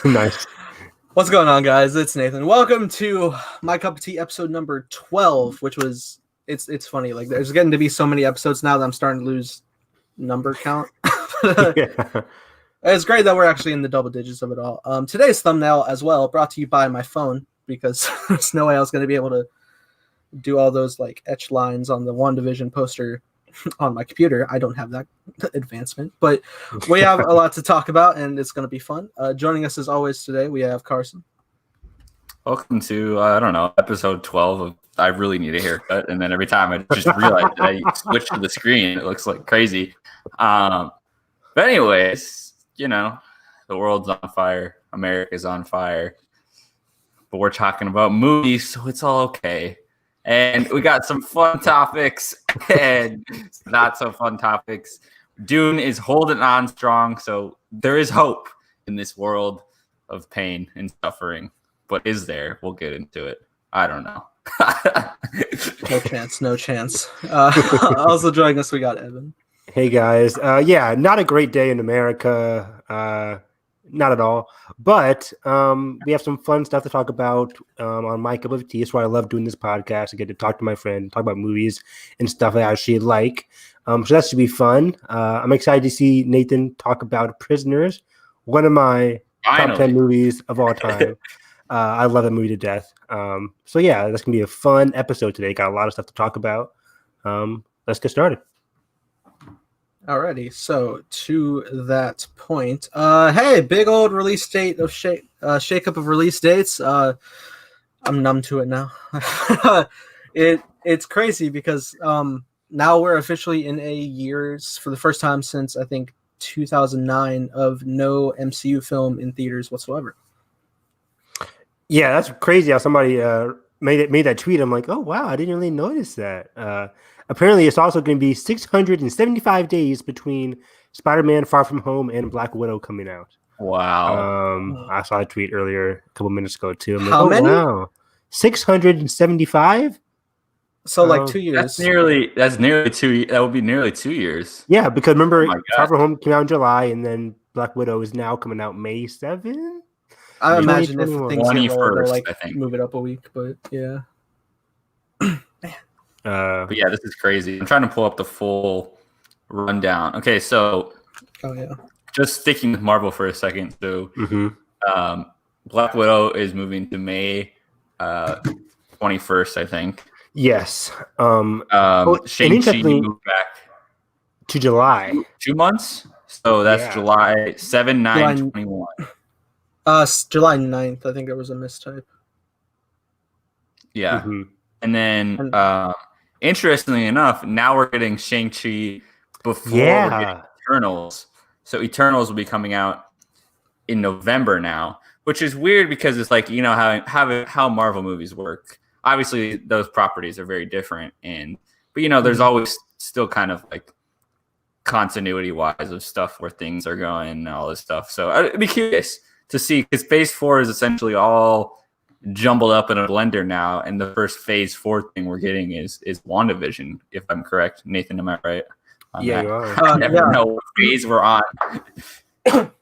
Nice. What's going on, guys? It's Nathan. Welcome to My Cup of Tea episode number 12, which was it's funny. Like there's getting to be so many episodes now that I'm starting to lose number count. Yeah. It's great that we're actually in the double digits of it all. Today's thumbnail as well brought to you by my phone because there's no way I was going to be able to do all those like etched lines on the WandaVision poster on my computer. I don't have that advancement, but we have a lot to talk about and it's going to be fun. Joining us as always today, we have Carson. Welcome to, episode 12 of I Really Need a Haircut. And then every time I just realize that I switch to the screen, it looks like crazy. But anyways, the world's on fire. America's on fire. But we're talking about movies, so it's all okay. And we got some fun topics and not so fun topics. Dune is holding on strong, so there is hope in this world of pain and suffering. But is there? We'll get into it. I don't know. No chance. Also joining us, we got Evan. Hey guys. Not a great day in America. Not at all. But we have some fun stuff to talk about on My Cup of Tea. That's why I love doing this podcast. I get to talk to my friend, talk about movies and stuff I actually like. So that should be fun. I'm excited to see Nathan talk about Prisoners, one of my top 10 movies of all time. I love that movie to death. That's going to be a fun episode today. Got a lot of stuff to talk about. Let's get started. Alrighty, so to that point, hey, big old release date of shakeup of release dates. I'm numb to it now. It's crazy because now we're officially in a years for the first time since I think 2009 of no MCU film in theaters whatsoever. Yeah, that's crazy how somebody made that tweet. I'm like, oh wow, I didn't really notice that. Apparently, it's also going to be 675 days between Spider-Man: Far From Home and Black Widow coming out. Wow. I saw a tweet earlier a couple minutes ago too. I'm like, how many? Wow, 675. So like 2 years. That's nearly 2. That would be nearly 2 years. Yeah, because remember, Far From Home came out in July, and then Black Widow is now coming out May 7th. I imagine if things get lower, they'll I think. move it up a week, but yeah. But yeah, this is crazy. I'm trying to pull up the full rundown. Okay, so just sticking with Marvel for a second. So Black Widow is moving to May 21st, I think. Yes. Shang-Chi moved back to July. 2 months. So that's July 7, 9, 21. July 9th. I think there was a mistype. Yeah. Mm-hmm. And then interestingly enough, now we're getting Shang-Chi before we're getting Eternals. So Eternals will be coming out in November now, which is weird because it's like, how Marvel movies work. Obviously, those properties are very different. But there's always still kind of like continuity-wise of stuff where things are going and all this stuff. So I'd be curious to see, because Phase 4 is essentially all jumbled up in a blender now, and the first Phase 4 thing we're getting is WandaVision, if I'm correct. Nathan, am I right? You are. I never know what phase we're on.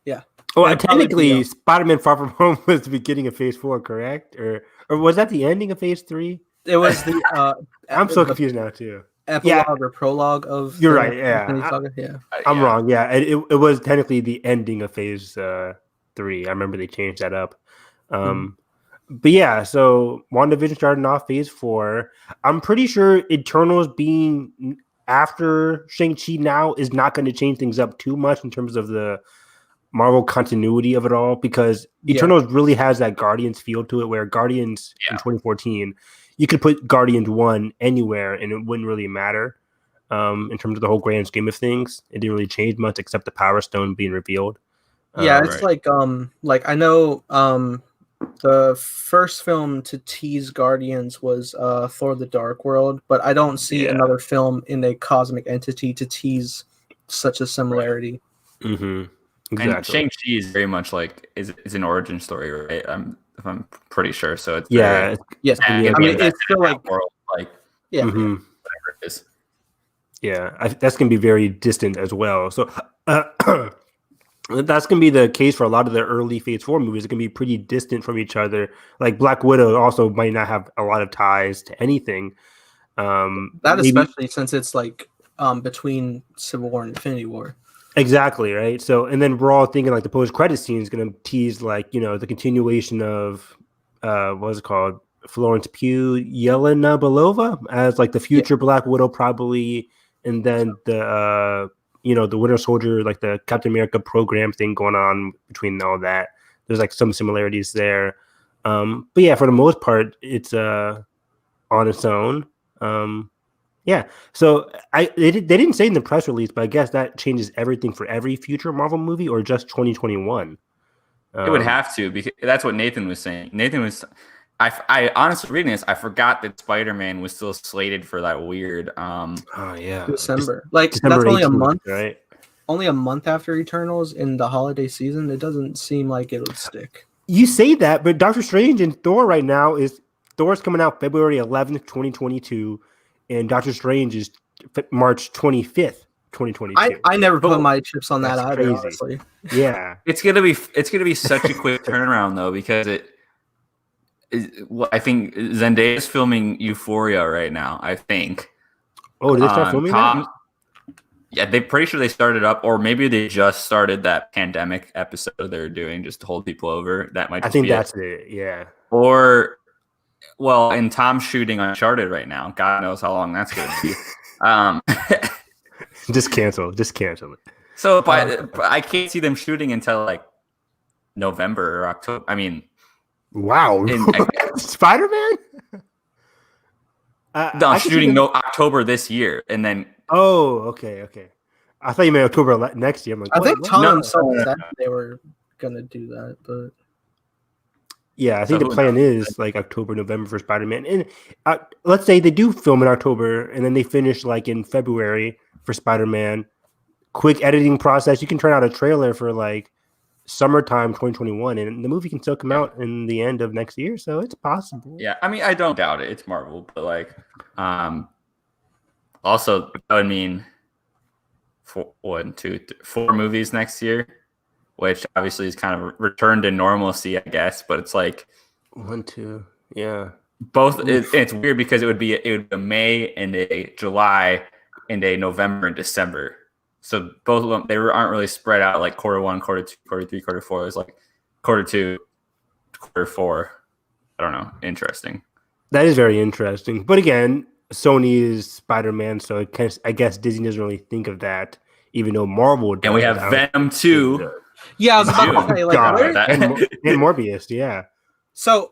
Yeah. Well, technically, Spider-Man: Far From Home was the beginning of Phase 4, correct? Or was that the ending of Phase 3? It was the. I'm so confused now too. Epilogue or prologue of. You're right. Yeah. I'm wrong. Yeah, it was technically the ending of Phase 3. I remember they changed that up. But yeah, so WandaVision starting off Phase 4. I'm pretty sure Eternals being after Shang-Chi now is not going to change things up too much in terms of the Marvel continuity of it all, because Eternals really has that Guardians feel to it, where Guardians in 2014, you could put Guardians 1 anywhere and it wouldn't really matter in terms of the whole grand scheme of things. It didn't really change much except the Power Stone being revealed. It's like I know the first film to tease Guardians was Thor: The Dark World, but I don't see another film in a cosmic entity to tease such a similarity. Mm-hmm. Exactly. And Shang-Chi is very much like is an origin story, right? I'm pretty sure. So it's yes. I mean, it's still like world, like whatever it is. Yeah, that's gonna be very distant as well. So That's going to be the case for a lot of the early Phase 4 movies. It's going to be pretty distant from each other. Like Black Widow also might not have a lot of ties to anything. That especially since it's like between Civil War and Infinity War. Exactly, right? So, and then we're all thinking like the post-credit scene is going to tease like, the continuation of, what's it called? Florence Pugh, Yelena Belova as like the future Black Widow probably. And then the Winter Soldier, like the Captain America program thing going on between all that. There's like some similarities there. But yeah, for the most part, it's on its own. Yeah. So they didn't say in the press release, but I guess that changes everything for every future Marvel movie or just 2021. It would have to, because that's what Nathan was saying. Nathan was, I honestly reading this, I forgot that Spider-Man was still slated for that weird. December. That's only 18th, a month, right? Only a month after Eternals in the holiday season. It doesn't seem like it would stick. You say that, but Doctor Strange and Thor right now Thor's coming out February 11th, 2022, and Doctor Strange is March 25th, 2022. I never put my chips on that either, crazy. Honestly. Yeah. It's gonna be such a quick turnaround though, because I think Zendaya is filming Euphoria right now. I think. Oh, did they start filming that? Yeah, they're pretty sure they started up, or maybe they just started that pandemic episode they're doing just to hold people over. That might. I think that's it. Yeah. Or, well, and Tom's shooting Uncharted right now. God knows how long that's going to be. Just cancel it. So, I can't see them shooting until like November or October. I mean, wow, Spider-Man. Shooting October this year, and then. Oh, okay. I thought you meant October next year. I'm like, I think Tom said they were gonna do that, but yeah, I think the plan is like October, November for Spider-Man, and let's say they do film in October, and then they finish like in February for Spider-Man. Quick editing process. You can turn out a trailer for like summertime 2021, and the movie can still come out in the end of next year, so it's possible. Yeah, I mean, I don't doubt it. It's Marvel, but like, also, I would mean 4 movies next year, which obviously is kind of return to normalcy, I guess. But it's like 1, 2, yeah. Both. It's weird because it would be a May and a July and a November and December. So both of them aren't really spread out like quarter 1, quarter 2, quarter 3, quarter 4. It's like quarter 2, quarter 4. I don't know. Interesting. That is very interesting. But again, Sony is Spider-Man, so I guess Disney doesn't really think of that, even though Marvel does. And we have Venom 2. Yeah, I was about to say, like, and Morbius, yeah. So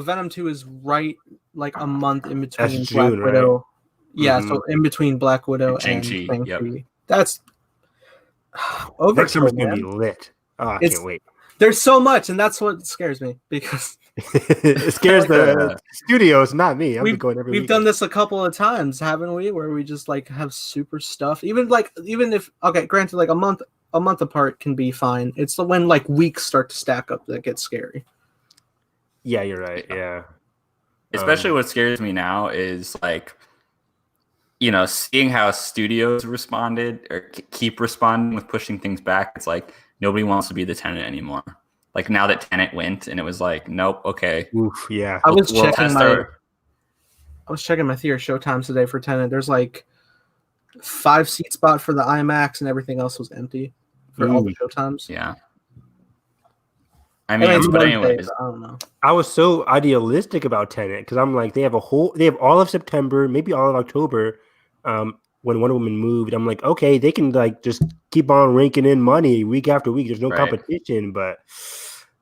Venom 2 is right like a month in between That's June, Black Widow. Right? Yeah, so in between Black Widow and Shang-Chi. Yep. That's next summer's gonna be lit. Oh, I can't wait. There's so much, and that's what scares me because it scares the studios, not me. We've done this a couple of times, haven't we? Where we just like have super stuff. Even if granted, like a month apart can be fine. It's when like weeks start to stack up that gets scary. Yeah, you're right. Yeah. Especially what scares me now is like, seeing how studios responded or keep responding with pushing things back. It's like nobody wants to be the tenant anymore. Like now that Tenet went, and it was like, nope, okay. Oof, yeah. I was checking my theater showtimes today for Tenet. There's like 5 seat spot for the IMAX, and everything else was empty for all the showtimes. Yeah. I mean, but anyways, I don't know. I was so idealistic about Tenet because I'm like, they have all of September, maybe all of October. When Wonder Woman moved, I'm like, okay, they can like just keep on raking in money week after week. There's no competition, but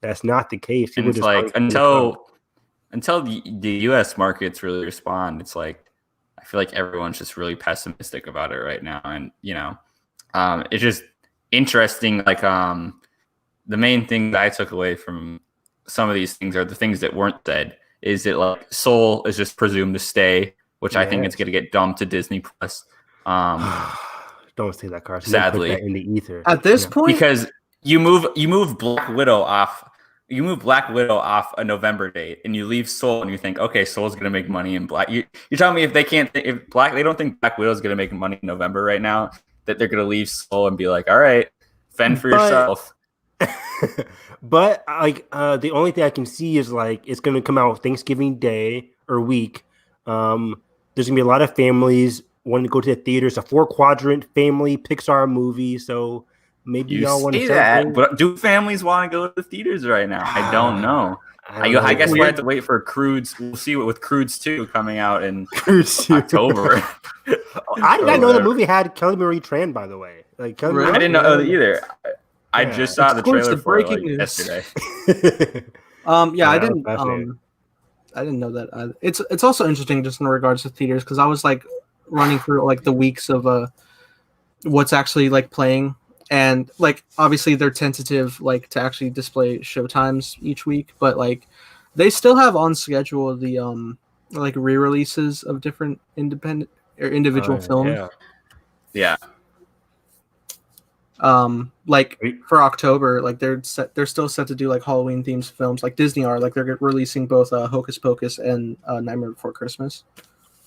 that's not the case. And it's like until the U.S. markets really respond, it's like I feel like everyone's just really pessimistic about it right now, and it's just interesting. Like the main thing that I took away from some of these things are the things that weren't said. Is that like Soul is just presumed to stay, which I think is going to get dumped to Disney Plus. Don't say that, Carson. Sadly, in the ether at this point, because you move Black Widow off. You move Black Widow off a November date, and you leave Soul, and you think, okay, Soul's going to make money in Black. You're telling me if they don't think Black Widow's going to make money in November right now, that they're going to leave Soul and be like, all right, Fend for yourself. But like the only thing I can see is like it's going to come out Thanksgiving Day or week. There's gonna be a lot of families wanting to go to the theaters. A 4-quadrant family Pixar movie, so maybe y'all want to that. But do families want to go to the theaters right now? I don't know. I guess we have to wait for Croods. We'll see what with Croods 2 coming out in October. I did not know the movie had Kelly Marie Tran, by the way. Like I didn't know either. I just saw the trailer for it yesterday. I didn't know that either. It's also interesting just in regards to theaters because I was like running through like the weeks of what's actually like playing, and like obviously they're tentative like to actually display showtimes each week, but like they still have on schedule the like re-releases of different independent or individual films. Yeah. Like for October, like they're still set to do like Halloween themed films, like Disney are like they're releasing both Hocus Pocus and Nightmare Before Christmas.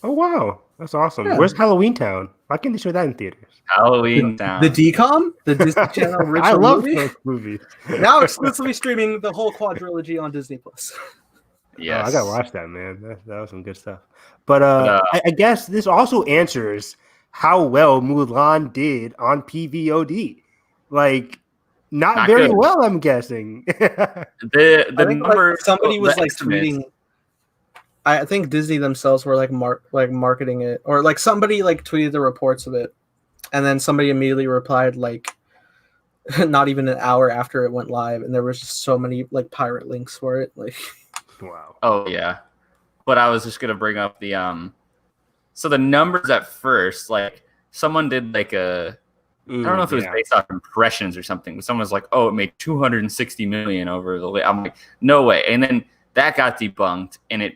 Oh wow, that's awesome! Yeah. Where's Halloween Town? Why can't they show that in theaters? Halloween Town, the DCOM, the Disney Channel original I love those movies. Now exclusively streaming the whole quadrilogy on Disney Plus. Yes, I gotta watch that, man. That was some good stuff. But I guess this also answers how well Mulan did on PVOD. Like, not very good. Well, I'm guessing. the number like, somebody was like tweeting. I think Disney themselves were like marketing it, or like somebody like tweeted the reports of it, and then somebody immediately replied like not even an hour after it went live, and there was just so many like pirate links for it. Like, wow. Oh yeah, but I was just gonna bring up the so the numbers at first, like someone did like I don't know if it was based off impressions or something, but someone was like, "Oh, it made 260 million over the." I'm like, "No way!" And then that got debunked, and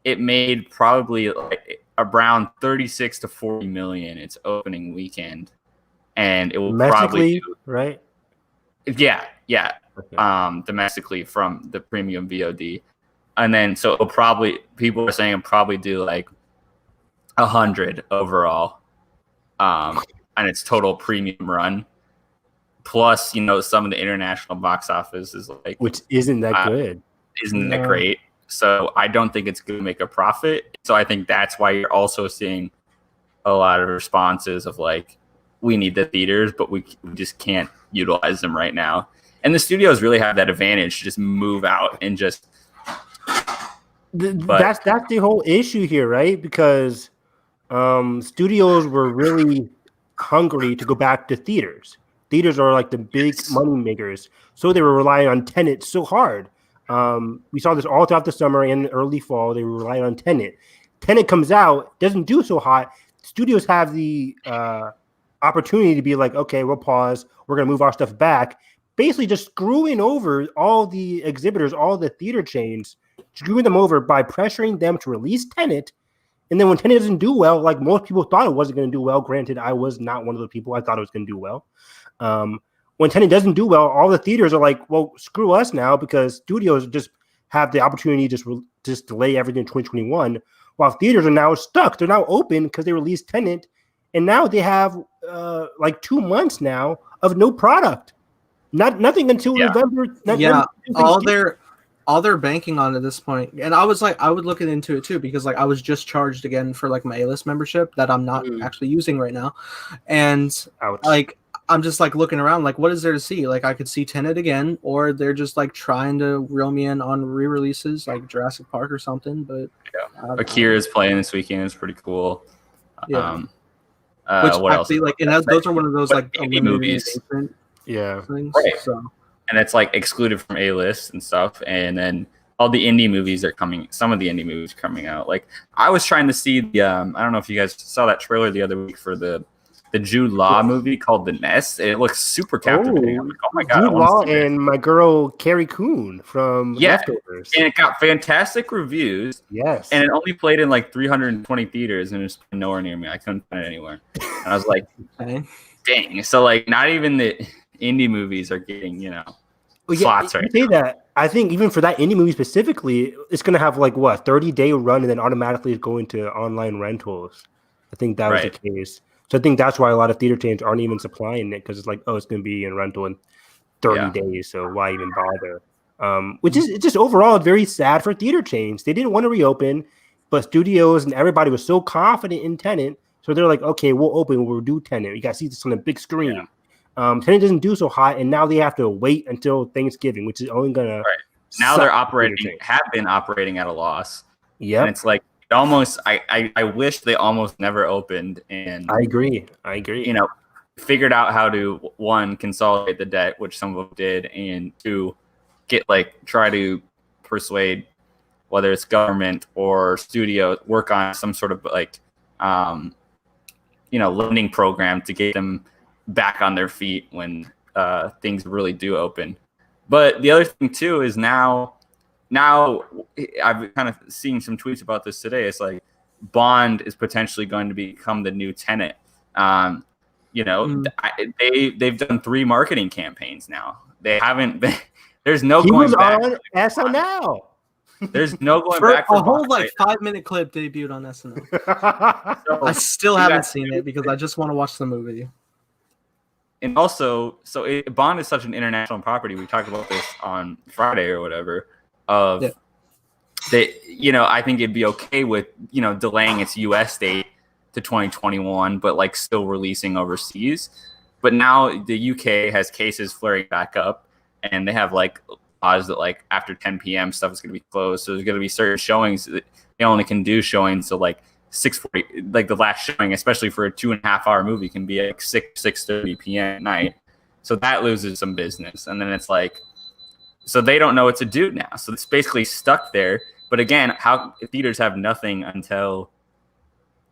it made probably like around 36 to 40 million its opening weekend, and it will probably right. Yeah. Okay. Domestically from the premium VOD, and then so it'll probably people are saying it'll probably do like 100 overall, and its total premium run. Plus, some of the international box office is like, which isn't that good, isn't that great. So I don't think it's going to make a profit. So I think that's why you're also seeing a lot of responses of like, we need the theaters, but we just can't utilize them right now. And the studios really have that advantage to just move out and just. That's the whole issue here, right? Because studios were really hungry to go back to theaters. Theaters are like the big money makers, so they were relying on Tenet so hard. We saw this all throughout the summer and early fall. They were relying on Tenet. Tenet comes out, doesn't do so hot. Studios have the opportunity to be like, okay, we'll pause. We're going to move our stuff back. Basically just screwing over all the exhibitors, all the theater chains, screwing them over by pressuring them to release Tenet. And then when Tenet doesn't do well, like most people thought it wasn't going to do well. Granted, I was not one of the people. I thought it was going to do well. When Tenet doesn't do well, all the theaters are like, well, screw us now, because studios just have the opportunity to just delay everything in 2021, while theaters are now stuck. They're now open because they released Tenet, and now they have like 2 months now of no product. Nothing until November. All they're banking on at this point. And I was like, I would look into it too, because like I was just charged again for like my A-list membership that I'm not actually using right now. And like, I'm just like looking around, like, what is there to see? Like, I could see Tenet again, or they're just like trying to reel me in on re-releases like Jurassic Park or something. But Akira is playing this weekend. It's pretty cool. Yeah. Which what actually, else? Like, and those are one of those like indie movies. Yeah. Things, right. So. And it's like excluded from A-list and stuff. And then all the indie movies are coming. Some of the indie movies are coming out. Like, I was trying to see the I don't know if you guys saw that trailer the other week for the Jude Law movie called The Nest. It looks super captivating. I'm like, oh my god, Jude Law and my girl Carrie Coon from Leftovers. And it got fantastic reviews. Yes. And it only played in like 320 theaters, and it's nowhere near me. I couldn't find it anywhere. And I was like, dang. So like, not even the indie movies are getting slots right now. That. I think even for that indie movie specifically, it's going to have like what 30-day run, and then automatically go into online rentals. I think that was the case. So I think that's why a lot of theater chains aren't even supplying it because it's like, oh, it's going to be in rental in 30 days, so why even bother? Which is just overall very sad for theater chains. They didn't want to reopen, but studios and everybody was so confident in Tenet, so they're like, okay, we'll open, we'll do Tenet. You got to see this on a big screen. Tenet doesn't do so hot, and now they have to wait until Thanksgiving, which is only gonna. Now they're have been operating at a loss. Yeah, and it's like almost. I wish they almost never opened. And I agree. You know, figured out how to one consolidate the debt, which some of them did, and two, try to persuade whether it's government or studio work on some sort of lending program to get them back on their feet when things really do open. But the other thing too is now I've kind of seen some tweets about this today. It's like Bond is potentially going to become the new Tenet. They've done 3 marketing campaigns now. They haven't been. There's no going back. On SNL. There's no going back. A whole 5-minute clip debuted on SNL. So I still haven't seen it because I just want to watch the movie. And also, Bond is such an international property. We talked about this on Friday or whatever. I think it'd be okay with delaying its U.S. date to 2021, but still releasing overseas. But now the UK has cases flaring back up, and they have laws that after 10 p.m. stuff is going to be closed. So there's going to be certain showings that they only can do showings to 6:40, the last showing, especially for a 2.5-hour movie, can be at 6:30 p.m. at night. So that loses some business, and then it's so they don't know what to do now. So it's basically stuck there. But again, how theaters have nothing until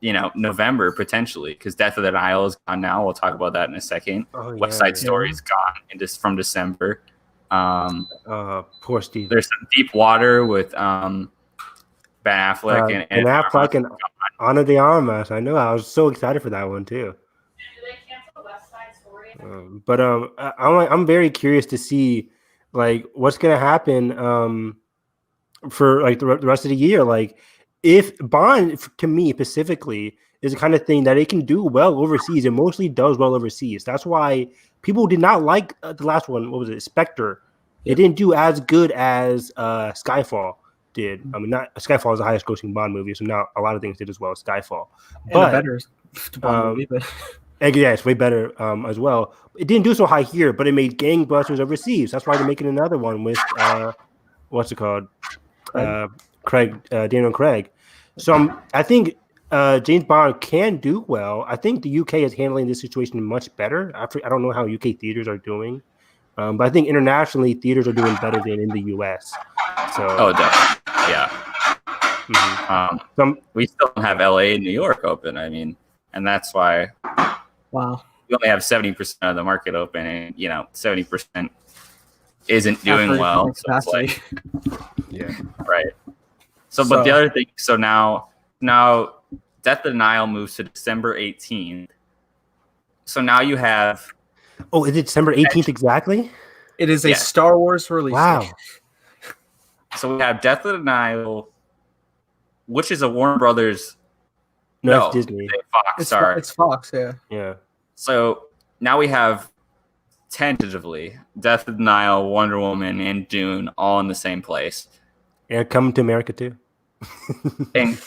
November potentially, because Death of the Nile is gone now. We'll talk about that in a second. West Side Story is gone from December. Poor Steve. There's some Deep Water with Ben Affleck and Affleck and Ana de Armas. I know. I was so excited for that one too. Did they cancel West Side Story? But I'm very curious to see what's gonna happen for the rest of the year. If Bond, to me specifically, is the kind of thing that it can do well overseas. It mostly does well overseas. That's why people did not like the last one. What was it? Spectre. It didn't do as good as Skyfall did. I mean, not Skyfall is the highest grossing Bond movie, so now a lot of things did as well as Skyfall. But better Bond movie, but yeah, it's way better as well. It didn't do so high here, but it made gangbusters overseas. That's why they're making another one with what's it called? Daniel Craig. So I think James Bond can do well. I think the UK is handling this situation much better. I don't know how UK theaters are doing, but I think internationally theaters are doing better than in the US. So definitely. Yeah. Mm-hmm. We still don't have LA and New York open. I mean, and that's why. Wow. We only have 70% of the market open, and 70% isn't doing well. So it's yeah, right. So, but the other thing, now Death of the Nile moves to December 18th. So now you have. Oh, is it December 18th exactly? It is a Star Wars release. Wow. So we have Death of the Nile, which is a Warner Brothers. No, it's Disney. It's Fox, yeah. Yeah. So now we have tentatively Death of the Nile, Wonder Woman, and Dune all in the same place. And coming to America too. And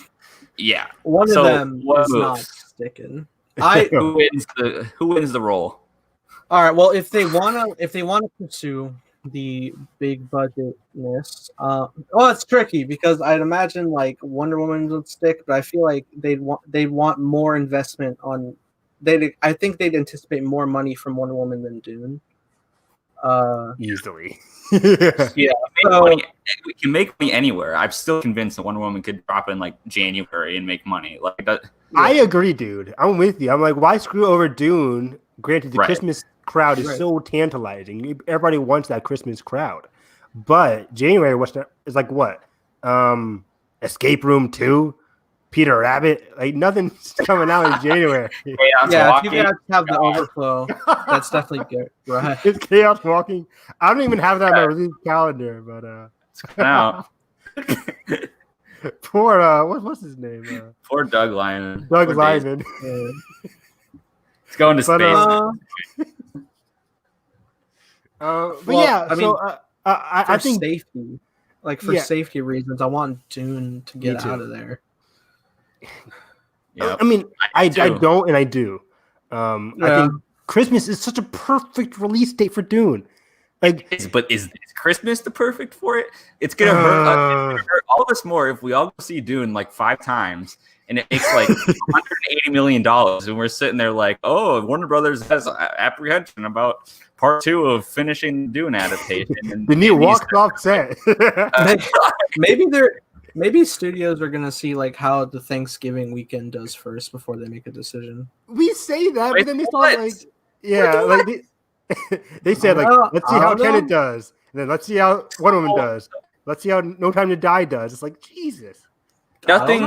yeah, one of them is not sticking. Who wins the role? All right. Well, if they wanna pursue the big budgetness, it's tricky because I'd imagine Wonder Woman would stick, but I feel like they'd want more investment on. I think they'd anticipate more money from Wonder Woman than Dune. Easily. Yeah. We can make money anywhere. I'm still convinced that Wonder Woman could drop in January and make money. I agree, dude. I'm with you. I'm why screw over Dune? Granted, the Christmas crowd is so tantalizing. Everybody wants that Christmas crowd. But January is what? Escape Room 2? Peter Rabbit? Nothing's coming out in January. Yeah, if you guys have the overflow, that's definitely good. Right. It's Chaos Walking. I don't even have that on my release calendar, but no. Poor what's his name? Poor Doug Lyman. Lyman. It's going to space. But yeah, I mean, I think safety, for safety reasons, I want Dune to get out of there. I mean, I don't, and I do. I think Christmas is such a perfect release date for Dune. But is Christmas the perfect for it? It's gonna hurt all of us more if we all go see Dune like 5 times and it makes like $180 million, and we're sitting there like, oh, Warner Brothers has apprehension about part 2 of finishing the Dune adaptation. And the new walked off set. Maybe studios are gonna see like how the Thanksgiving weekend does first before they make a decision. We say that, but then they start they said let's see how Tenet does, and then let's see how Wonder Woman does. Let's see how No Time to Die does. It's like Jesus. Nothing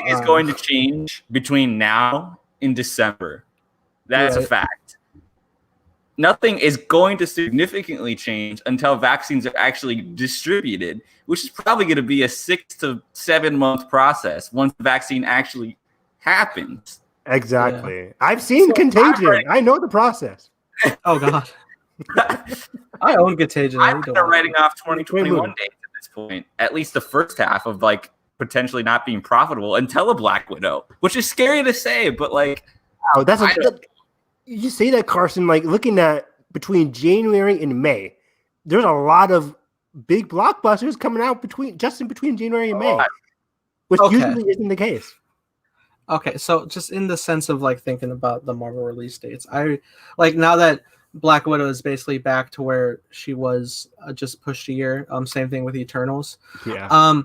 is going to change between now and December. That's a fact. Nothing is going to significantly change until vaccines are actually distributed, which is probably going to be a 6 to 7 month process once the vaccine actually happens. Exactly. Yeah. I've seen Contagion. I know the process. Oh God. I own Contagion. I'm writing off 2021 dates at this point. At least the first half of like potentially not being profitable until a Black Widow, which is scary to say, but like, oh, you say that, Carson. Like looking at between January and May, there's a lot of big blockbusters coming out between January and May, which usually isn't the case. Okay, so just in the sense of like thinking about the Marvel release dates, I like now that Black Widow is basically back to where she was just pushed a year. Same thing with Eternals. Yeah.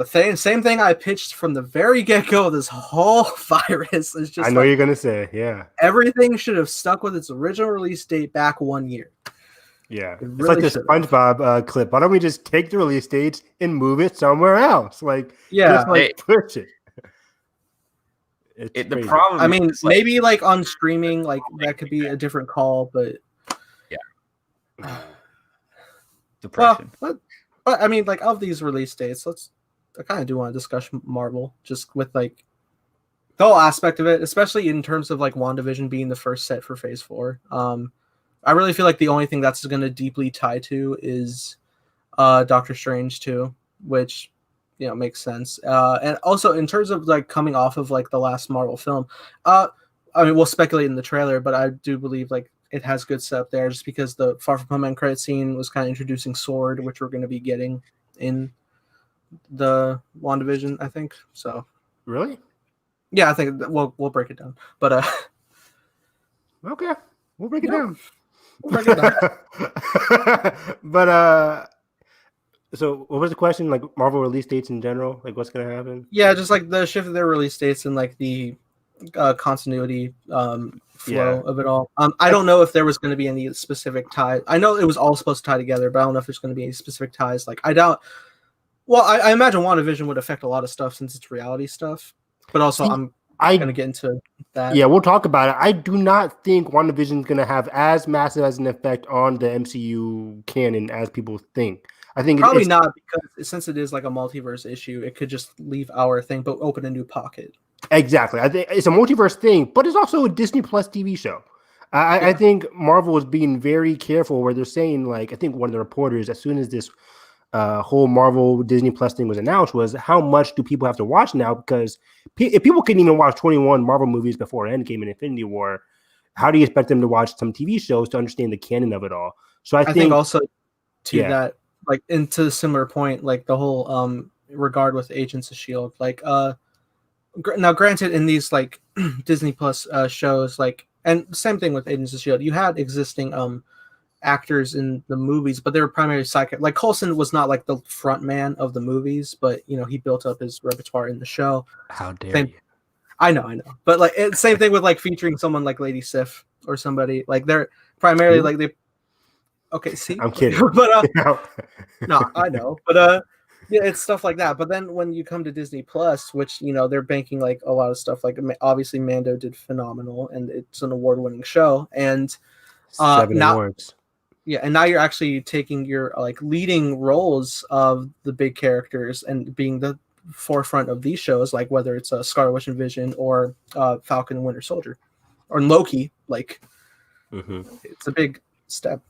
Same thing I pitched from the very get-go of this whole virus is just. I know you're gonna say, yeah. Everything should have stuck with its original release date back 1 year. Yeah, it's like the SpongeBob clip. Why don't we just take the release dates and move it somewhere else? Like, just push it. The problem. I mean, maybe like on streaming, like that could be a different call, but depression. But I mean, like of these release dates, I kind of do want to discuss Marvel just with like the whole aspect of it, especially in terms of like WandaVision being the first set for Phase 4. I really feel like the only thing that's going to deeply tie to is Doctor Strange 2, which makes sense. And also in terms of like coming off of like the last Marvel film, I mean, we'll speculate in the trailer, but I do believe like it has good setup there just because the Far From Home end credit scene was kind of introducing S.W.O.R.D, which we're going to be getting in the WandaVision, I think. So really? Yeah, I think we'll break it down. But okay. We'll break it down. We'll break it down. But so what was the question? Like Marvel release dates in general? Like what's gonna happen? Yeah, just like the shift of their release dates and like the continuity flow of it all. I don't know if there was going to be any specific tie. I know it was all supposed to tie together, but I don't know if there's going to be any specific ties. Like I doubt. Well, I imagine WandaVision would affect a lot of stuff since it's reality stuff. But also, I'm going to get into that. Yeah, we'll talk about it. I do not think WandaVision is going to have as massive as an effect on the MCU canon as people think. I think probably not, because since it is like a multiverse issue, it could just leave our thing, but open a new pocket. Exactly. I think it's a multiverse thing, but it's also a Disney Plus TV show. I think Marvel is being very careful where they're saying, like, I think one of the reporters, as soon as this whole Marvel Disney Plus thing was announced, was how much do people have to watch now? Because if people couldn't even watch 21 Marvel movies before Endgame and Infinity War, how do you expect them to watch some TV shows to understand the canon of it all? So I think also to that, like, into a similar point, like the whole regard with Agents of S.H.I.E.L.D. Like, now granted, in these like Disney Plus shows, like, and same thing with Agents of S.H.I.E.L.D., you had existing actors in the movies, but they were primarily sidekick. Like Coulson was not like the front man of the movies, but he built up his repertoire in the show. How dare you? I know, but like same thing with like featuring someone like Lady Sif or somebody. Like they're primarily like they. Okay, see, I'm kidding, but no, I know, but yeah, it's stuff like that. But then when you come to Disney Plus, which they're banking like a lot of stuff. Like obviously Mando did phenomenal, and it's an award-winning show, and 7 awards. Yeah, and now you're actually taking your like leading roles of the big characters and being the forefront of these shows, like whether it's a Scarlet Witch and Vision or Falcon and Winter Soldier or Loki. Like, it's a big step.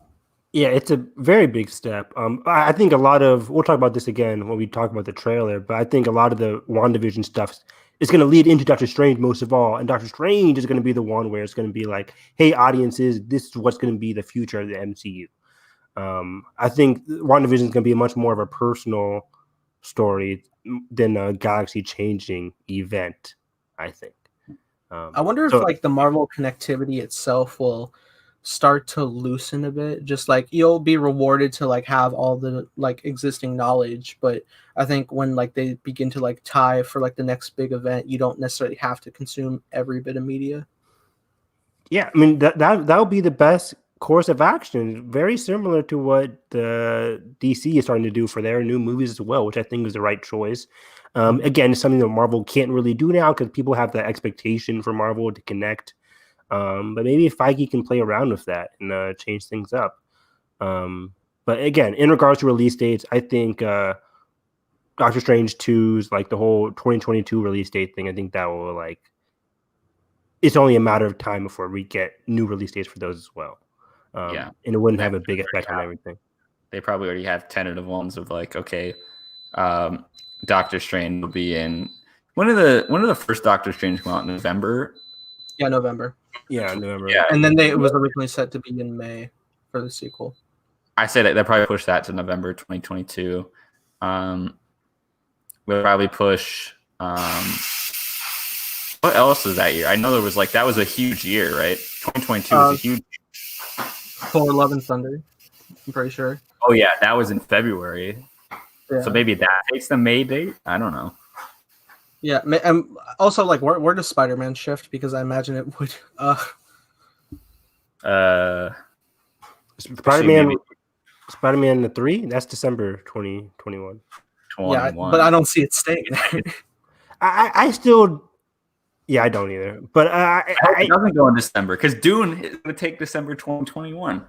Yeah, it's a very big step. I think a lot of we'll talk about this again when we talk about the trailer, but I think a lot of the WandaVision stuff is going to lead into Doctor Strange most of all, and Doctor Strange is going to be the one where it's going to be like, "Hey, audiences, this is what's going to be the future of the MCU." I think WandaVision is going to be much more of a personal story than a galaxy-changing event. I think. I wonder if like the Marvel connectivity itself will start to loosen a bit. Just like you'll be rewarded to like have all the like existing knowledge, but I think when like they begin to like tie for like the next big event, you don't necessarily have to consume every bit of media. Yeah, I mean that would be the best course of action. Very similar to what the DC is starting to do for their new movies as well, which I think is the right choice. Again, it's something that Marvel can't really do now because people have the expectation for Marvel to connect. But maybe Feige can play around with that and change things up. But again, in regards to release dates, I think Doctor Strange 2's like the whole 2022 release date thing. I think that will like it's only a matter of time before we get new release dates for those as well. And it wouldn't have a big effect on everything. They probably already have tentative ones of like, okay, Doctor Strange will be in when are the first Doctor Strange come out in November? Yeah, November. Yeah, November. Yeah, and then it was originally set to be in May for the sequel. I said they'll probably push that to November 2022. We'll probably push. What else is that year? I know there was like that was a huge year, right? 2022 was a huge. Thor: Love and Thunder. I'm pretty sure. Oh yeah, that was in February. Yeah. So maybe that takes the May date. I don't know. Yeah, and also like where does Spider-Man shift? Because I imagine it would. Spider-Man 3. That's December 2021. Yeah, but I don't see it staying there. I still. Yeah, I don't either. But it doesn't go in December because Dune is going to take December 2021.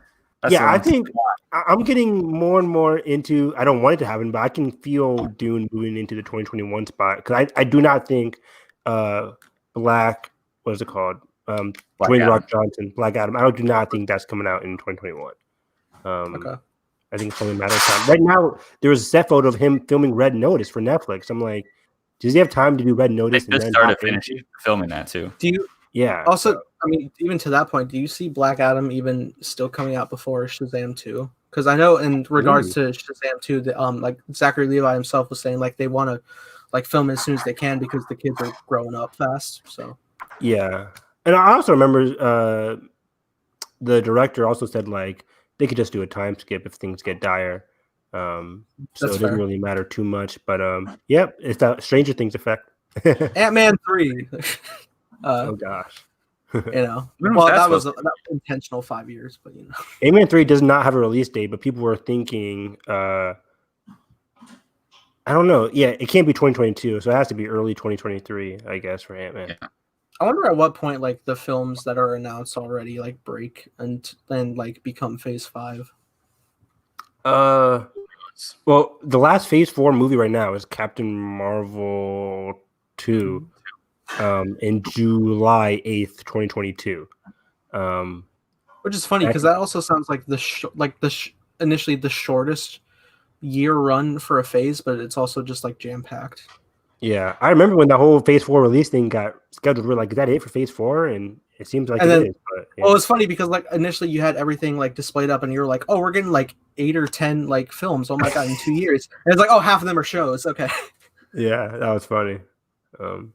I think I'm getting more and more into. I don't want it to happen, but I can feel Dune moving into the 2021 spot because I do not think Black. What is it called? Dwayne Rock Johnson, Black Adam. I do not think that's coming out in 2021. Okay. I think it's only a matter of time. Right now, there was a set photo of him filming Red Notice for Netflix. I'm like, does he have time to do Red Notice? They just started finishing filming that too. Do you? Yeah. Also, I mean, even to that point, do you see Black Adam even still coming out before Shazam 2? Because I know in regards to Shazam 2, like Zachary Levi himself was saying, like they want to like film it as soon as they can because the kids are growing up fast. So. Yeah, and I also remember the director also said like they could just do a time skip if things get dire. So it doesn't really matter too much. But yep, it's that Stranger Things effect. Ant-Man 3. Oh gosh. Well, that was intentional 5 years, but Ant-Man 3 does not have a release date, but people were thinking I don't know. Yeah, it can't be 2022, so it has to be early 2023, I guess, for Ant-Man. Yeah. I wonder at what point like the films that are announced already like break and then like become Phase 5. Well, the last Phase 4 movie right now is Captain Marvel 2 in July 8th, 2022. Which is funny because that also sounds like initially the shortest year run for a phase, but it's also just like jam-packed. Yeah, I remember when the whole Phase 4 release thing got scheduled. We're like, is that it for Phase 4? And it seems like it is. But, yeah. Well, it's funny because like initially you had everything like displayed up, and you're like, oh, we're getting like 8 or 10 like films. Oh my god, in 2 years. And it's like, oh, half of them are shows. Okay. Yeah, that was funny. Oh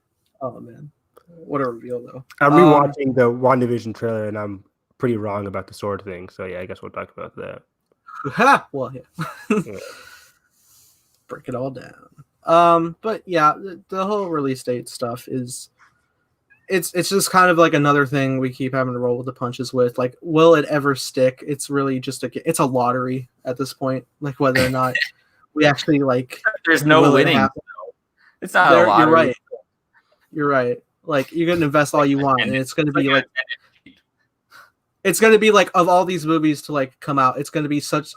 man, what a reveal though. I'm rewatching the WandaVision trailer, and I'm pretty wrong about the S.W.O.R.D thing. So yeah, I guess we'll talk about that. Well, yeah. Break it all down. But yeah, the whole release date stuff is it's just kind of like another thing we keep having to roll with the punches with. Like, will it ever stick? It's really just it's a lottery at this point. Like whether or not we actually like. There's no winning. It's not a lottery. You're right. Like you can invest all you want, and it's going to be like. It's going to be like of all these movies to like come out, it's going to be such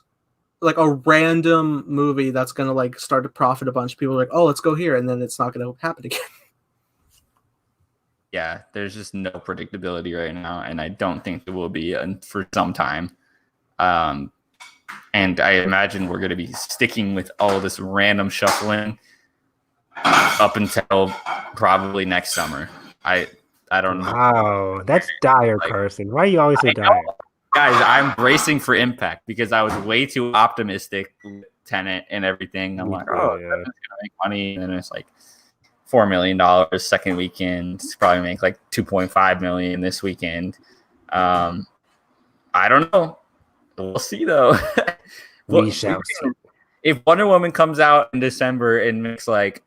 like a random movie that's gonna like start to profit a bunch of people. Like, oh, let's go here, and then it's not gonna happen again. Yeah, there's just no predictability right now, and I don't think there will be for some time. And I imagine we're going to be sticking with all this random shuffling up until probably next summer. I don't know. Wow, that's dire, Carson. Why are you always so dire? Guys, I'm bracing for impact because I was way too optimistic with Tenet and everything. I'm like, oh, it's going to make money. And then it's like $4 million second weekend. It's probably make like $2.5 million this weekend. I don't know. We'll see though. We shall see. If Wonder Woman comes out in December and makes like,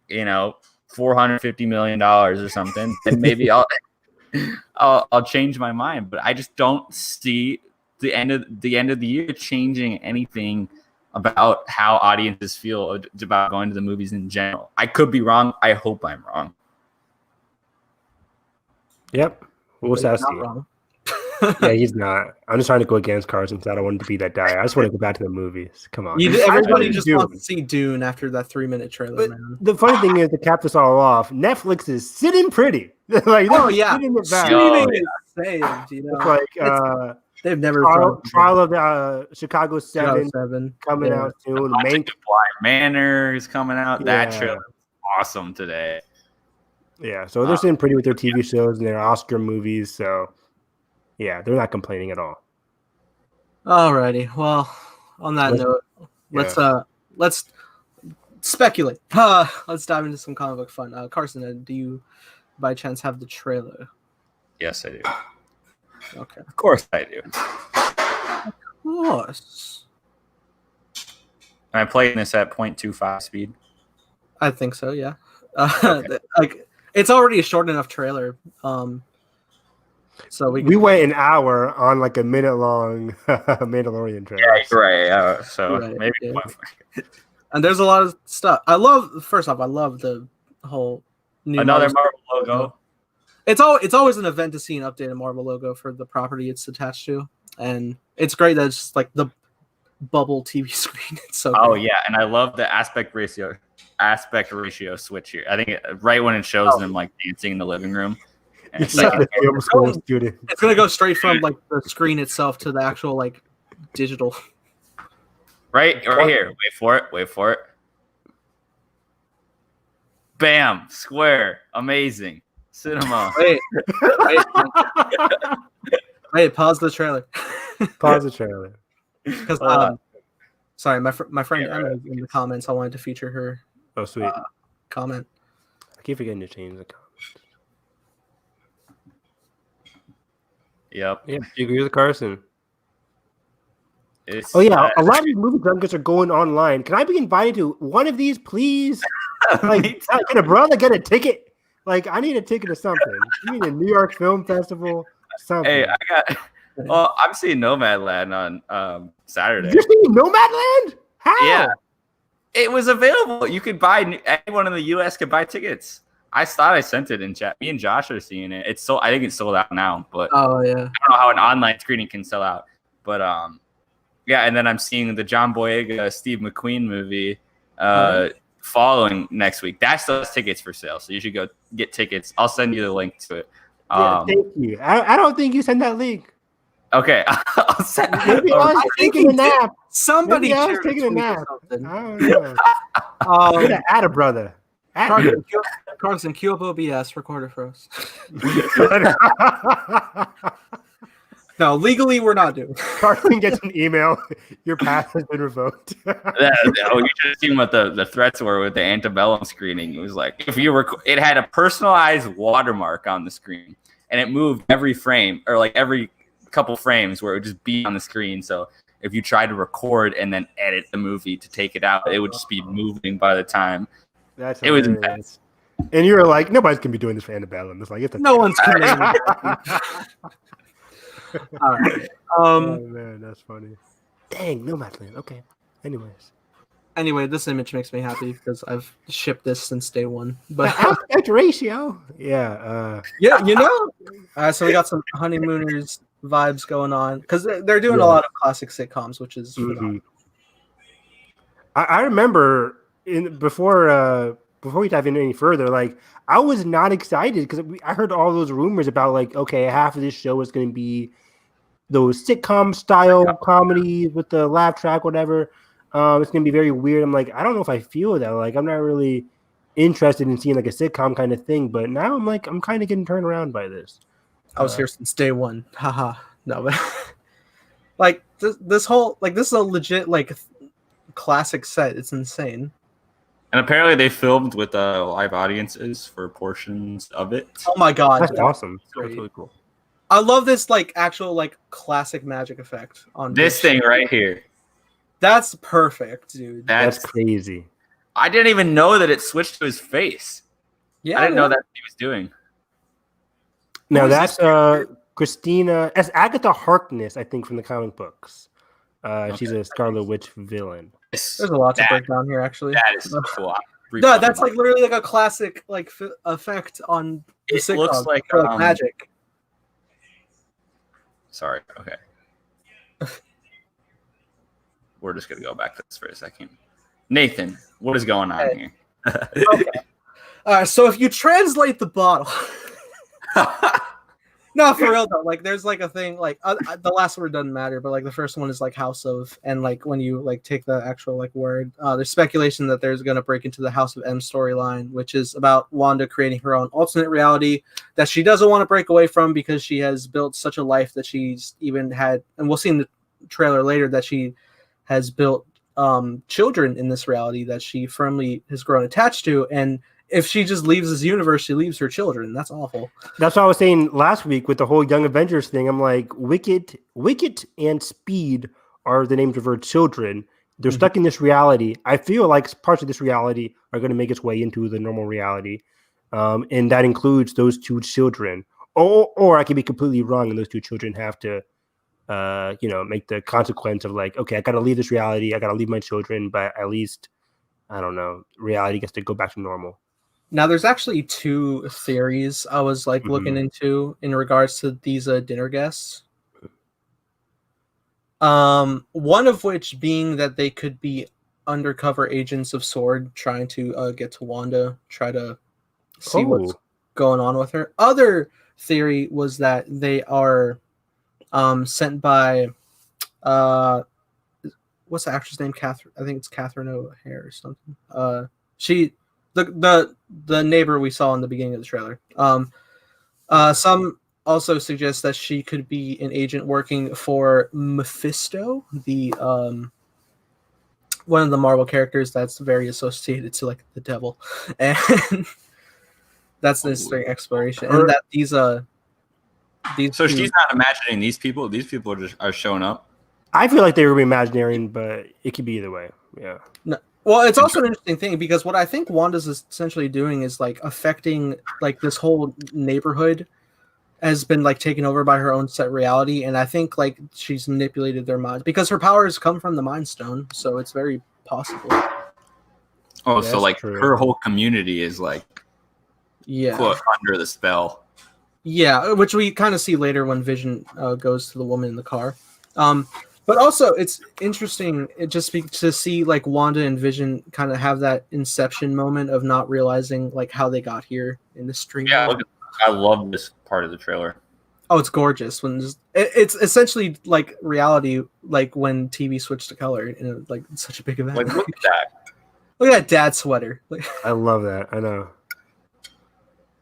$450 million or something, then maybe I'll change my mind. But I just don't see the end of the year changing anything about how audiences feel about going to the movies in general. I could be wrong. I hope I'm wrong. Yep. We'll see. Yeah, he's not. I'm just trying to go against Carson because I don't want him to be that dire. I just want to go back to the movies. Come on. Everybody just wants to see Dune after that 3-minute trailer, man. The funny thing is, to cap this all off, Netflix is sitting pretty. Like, streaming is saved. It's like they've never trial of the Chicago 7 coming out soon. Manor is coming out. That trailer was awesome today. Yeah, so they're sitting pretty with their TV shows and their Oscar movies. So. Yeah, they're not complaining at all. Alrighty. Well, on that note, let's speculate. Let's dive into some comic book fun. Carson, do you by chance have the trailer? Yes, I do. Okay. Of course I do. Of course. Am I playing this at 0.25 speed? I think so, yeah. Like it's already a short enough trailer. So we went an hour on like a minute-long Mandalorian trailer. Yeah, right. Maybe. Yeah. And there's a lot of stuff. I love the whole new Marvel logo. It's always an event to see an updated Marvel logo for the property it's attached to, and it's great that it's just like the bubble TV screen. It's so great. Yeah, and I love the aspect ratio switch here. I think right when it shows them like dancing in the living room. It's gonna go straight from like the screen itself to the actual like digital. Right here. Wait for it. Bam! Square. Amazing. Cinema. Wait. Pause the trailer. Pause the trailer. Because sorry, my friend Emma is in the comments. I wanted to feature her. Oh, sweet. Comment. I keep forgetting to change the comments. Yep. Yeah, you agree with Carson. A lot of these movie junkets are going online. Can I be invited to one of these, please? Like, can a brother get a ticket? Like, I need a ticket or something. You need a New York Film Festival, something. Hey, I'm seeing Nomadland on Saturday. You're seeing Nomadland? How? Yeah. It was available. You could buy, anyone in the U.S. could buy tickets. I thought I sent it in chat. Me and Josh are seeing it. I think it's sold out now, but I don't know how an online screening can sell out. But and then I'm seeing the John Boyega, Steve McQueen movie following next week. That still has tickets for sale, so you should go get tickets. I'll send you the link to it. Thank you. I don't think you sent that link. Okay, I'll send. Maybe I was taking a nap. Somebody I was taking a nap. I don't know. Add a brother. Carson, queue up OBS, record it for us. No, legally we're not doing. Carson gets an email. Your pass has been revoked. You should have seen what the threats were with the Antebellum screening. It was like it had a personalized watermark on the screen, and it moved every frame or like every couple frames where it would just be on the screen. So if you tried to record and then edit the movie to take it out, it would just be moving by the time. It was intense. And you were like, nobody's gonna be doing this for Antebellum. It's like no one's committing. All right. Oh man, that's funny. Dang, Nomadland. Okay. Anyway, this image makes me happy because I've shipped this since day one. But aspect ratio. Yeah. So we got some honeymooners vibes going on because they're doing a lot of classic sitcoms, which is I remember before we dive in any further, like I was not excited because I heard all those rumors about like, okay, half of this show is going to be those sitcom style comedies with the laugh track, whatever. It's going to be very weird. I'm like, I don't know if I feel that. Like, I'm not really interested in seeing like a sitcom kind of thing. But now I'm like, I'm kind of getting turned around by this. I was here since day one. Haha. No, but like this whole like this is a legit like classic set. It's insane. And apparently they filmed with live audiences for portions of it. Oh my god, that's awesome. Great. That's really cool. I love this like actual like classic magic effect on this thing right here. That's perfect, dude. That's crazy. I didn't even know that it switched to his face. Yeah, I didn't know that's what he was doing. Now that's Christina. That's Agatha Harkness, I think, from the comic books. She's a Scarlet Witch villain. There's a lot to break down here, actually. That is so cool. No, that's like literally like a classic like effect on the it sitcom. looks like magic. Sorry. Okay. We're just gonna go back to this for a second. Nathan, what is going on here? Okay. So if you translate the bottle. No, for real though. Like, there's like a thing. Like, the last word doesn't matter, but like the first one is like House of, and like when you like take the actual like word, there's speculation that there's gonna break into the House of M storyline, which is about Wanda creating her own alternate reality that she doesn't want to break away from because she has built such a life that she's even had, and we'll see in the trailer later that she has built children in this reality that she firmly has grown attached to, and if she just leaves this universe, she leaves her children. That's awful. That's what I was saying last week with the whole Young Avengers thing. I'm like, Wicket, and Speed are the names of her children. They're stuck in this reality. I feel like parts of this reality are going to make its way into the normal reality, and that includes those two children. Or I could be completely wrong, and those two children have to, make the consequence of like, okay, I got to leave this reality. I got to leave my children, but at least, I don't know, reality gets to go back to normal. Now, there's actually two theories I was like looking into in regards to these dinner guests. One of which being that they could be undercover agents of S.W.O.R.D. trying to get to Wanda, try to see what's going on with her. Other theory was that they are sent by what's the actress name? Catherine. I think it's Catherine O'Hare or something. She. The neighbor we saw in the beginning of the trailer. Some also suggest that she could be an agent working for Mephisto, the one of the Marvel characters that's very associated to like the devil, and that's the interesting exploration. And that these. So she's not imagining these people. These people are showing up. I feel like they were imagining, but it could be either way. Yeah. No. Well, it's also an interesting thing because what I think Wanda's essentially doing is like affecting like this whole neighborhood has been like taken over by her own set reality, and I think like she's manipulated their minds because her powers come from the Mind Stone, so it's very possible. Oh, so like her whole community is like put under the spell. Yeah, which we kind of see later when Vision goes to the woman in the car. But also, it's interesting to see like Wanda and Vision kind of have that inception moment of not realizing like how they got here in the stream. Yeah, I love this part of the trailer. Oh, it's gorgeous. It's essentially like reality, like when TV switched to color, and like it's such a big event. Like, look at that! Look at that dad sweater. I love that. I know.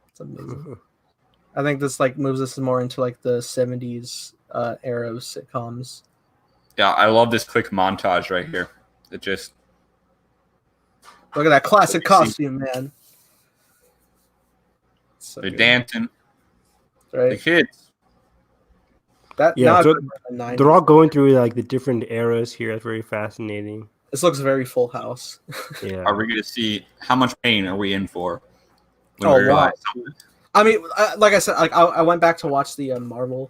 It's amazing. I think this like moves us more into like the 70s era of sitcoms. Yeah, I love this quick montage right here. It just look at that classic costume, man. So they're dancing. Right. The kids. They're all going through like the different eras here. That's very fascinating. This looks very Full House. Yeah. Are we going to see how much pain are we in for? Wow. I mean, like I said, like I went back to watch the Marvel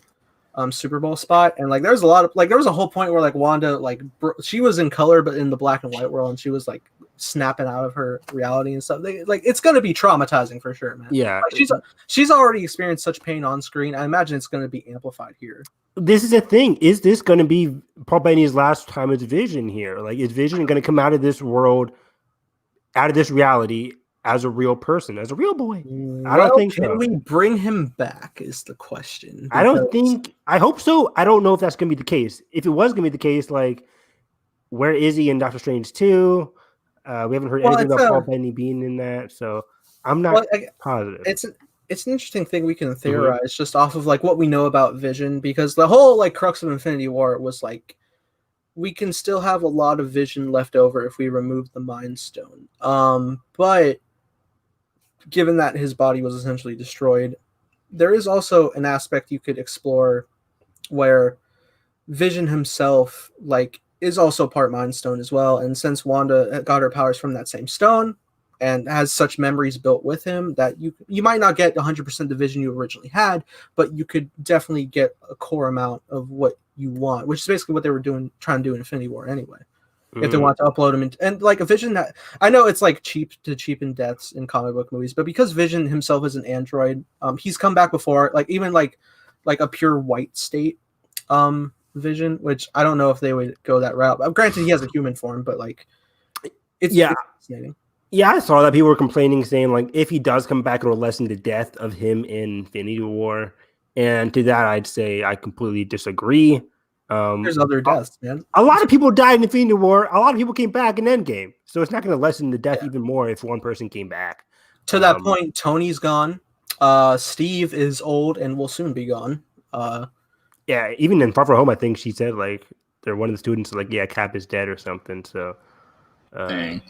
Super Bowl spot, and like there's a lot of like there was a whole point where like Wanda like she was in color but in the black and white world, and she was like snapping out of her reality and stuff. It's gonna be traumatizing for sure, man. Yeah, she's already experienced such pain on screen. I imagine it's gonna be amplified here. This is the thing. Is this going to be Paul Bettany's last time as Vision here? Like, is Vision going to come out of this world, out of this reality, as a real person, as a real boy? I don't think so. Can we bring him back is the question. I don't think. I hope so. I don't know if that's going to be the case. If it was going to be the case, like, where is he in Doctor Strange 2? We haven't heard anything about Paul Bettany being in that, so I'm not positive. It's an interesting thing we can theorize just off of like what we know about Vision, because the whole like crux of Infinity War was like we can still have a lot of Vision left over if we remove the Mind Stone. But given that his body was essentially destroyed, there is also an aspect you could explore where Vision himself like is also part Mind Stone as well, and since Wanda got her powers from that same stone and has such memories built with him that you might not get 100% the Vision you originally had, but you could definitely get a core amount of what you want, which is basically what they were trying to do in Infinity War anyway. If they want to upload him and like a Vision that I know it's like cheap to cheapen deaths in comic book movies, but because Vision himself is an android, he's come back before, like even like a pure white state Vision, which I don't know if they would go that route. Granted, he has a human form, but like it's fascinating. Yeah, I saw that people were complaining, saying like if he does come back, it'll lessen the death of him in Infinity War. And to that, I'd say I completely disagree. There's other deaths, man. A lot of people died in Infinity War. A lot of people came back in Endgame, so it's not going to lessen the death even more if one person came back. To that point, Tony's gone. Steve is old and will soon be gone. Yeah, even in Far From Home, I think she said like they're one of the students like, yeah, Cap is dead or something. So. Dang.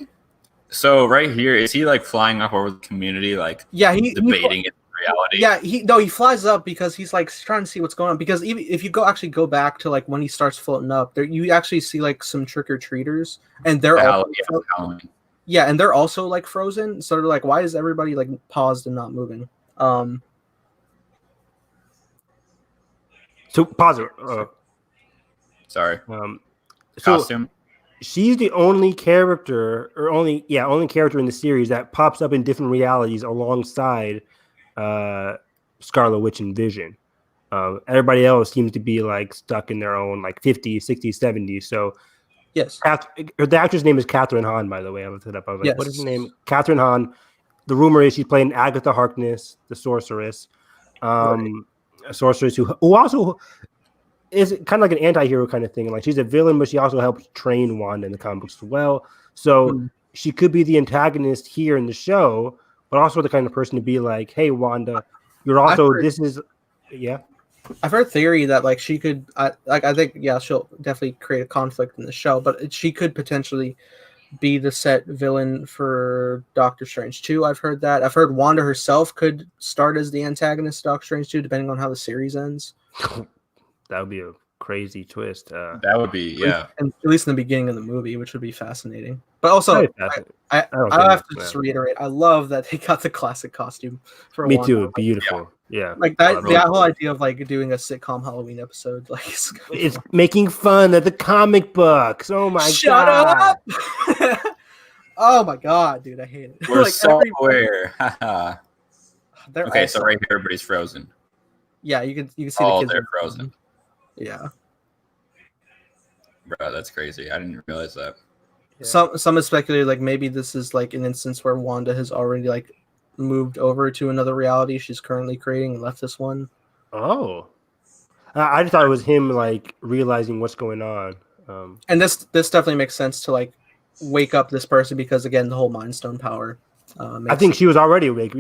So right here, is he like flying up over the community, like debating it in reality? Yeah, he flies up because he's like trying to see what's going on. Because even if you go back to like when he starts floating up, there you actually see like some trick-or-treaters, and they're and they're also like frozen. So they're like, why is everybody like paused and not moving? So pause it. Sorry. So costume. She's the only character, only character in the series that pops up in different realities alongside Scarlet Witch and Vision. Everybody else seems to be like stuck in their own like 50s, 60s, 70s. So yes, the actress name is Catherine Hahn, by the way. I looked it up. I was like, yes. What is her name? Catherine Hahn. The rumor is she's playing Agatha Harkness, the sorceress. A sorceress who also is kind of like an anti-hero kind of thing. Like she's a villain, but she also helps train Wanda in the comic books as well. So she could be the antagonist here in the show, but also the kind of person to be like, hey, Wanda, you're also, I've heard theory that like she could, I think, she'll definitely create a conflict in the show, but she could potentially be the set villain for Doctor Strange 2. I've heard that. I've heard Wanda herself could start as the antagonist of Doctor Strange 2, depending on how the series ends. That would be a crazy twist. That would be, at least in the beginning of the movie, which would be fascinating. But also, I have to just reiterate, I love that they got the classic costume for Me Wanda. too, beautiful. Yeah. Like that whole idea of like doing a sitcom Halloween episode, like it's making fun of the comic books. Oh my god! Shut up! Oh my god, dude, I hate it. We're like so aware. Okay, so right here, everybody's frozen. Yeah, you can see the kids. They're frozen. Yeah. Bro, that's crazy. I didn't realize that. Yeah. Some have speculated like maybe this is like an instance where Wanda has already like moved over to another reality she's currently creating and left this one. Oh. I just thought it was him like realizing what's going on. And this definitely makes sense to like wake up this person because again the whole Mind Stone power. I think she was already awake.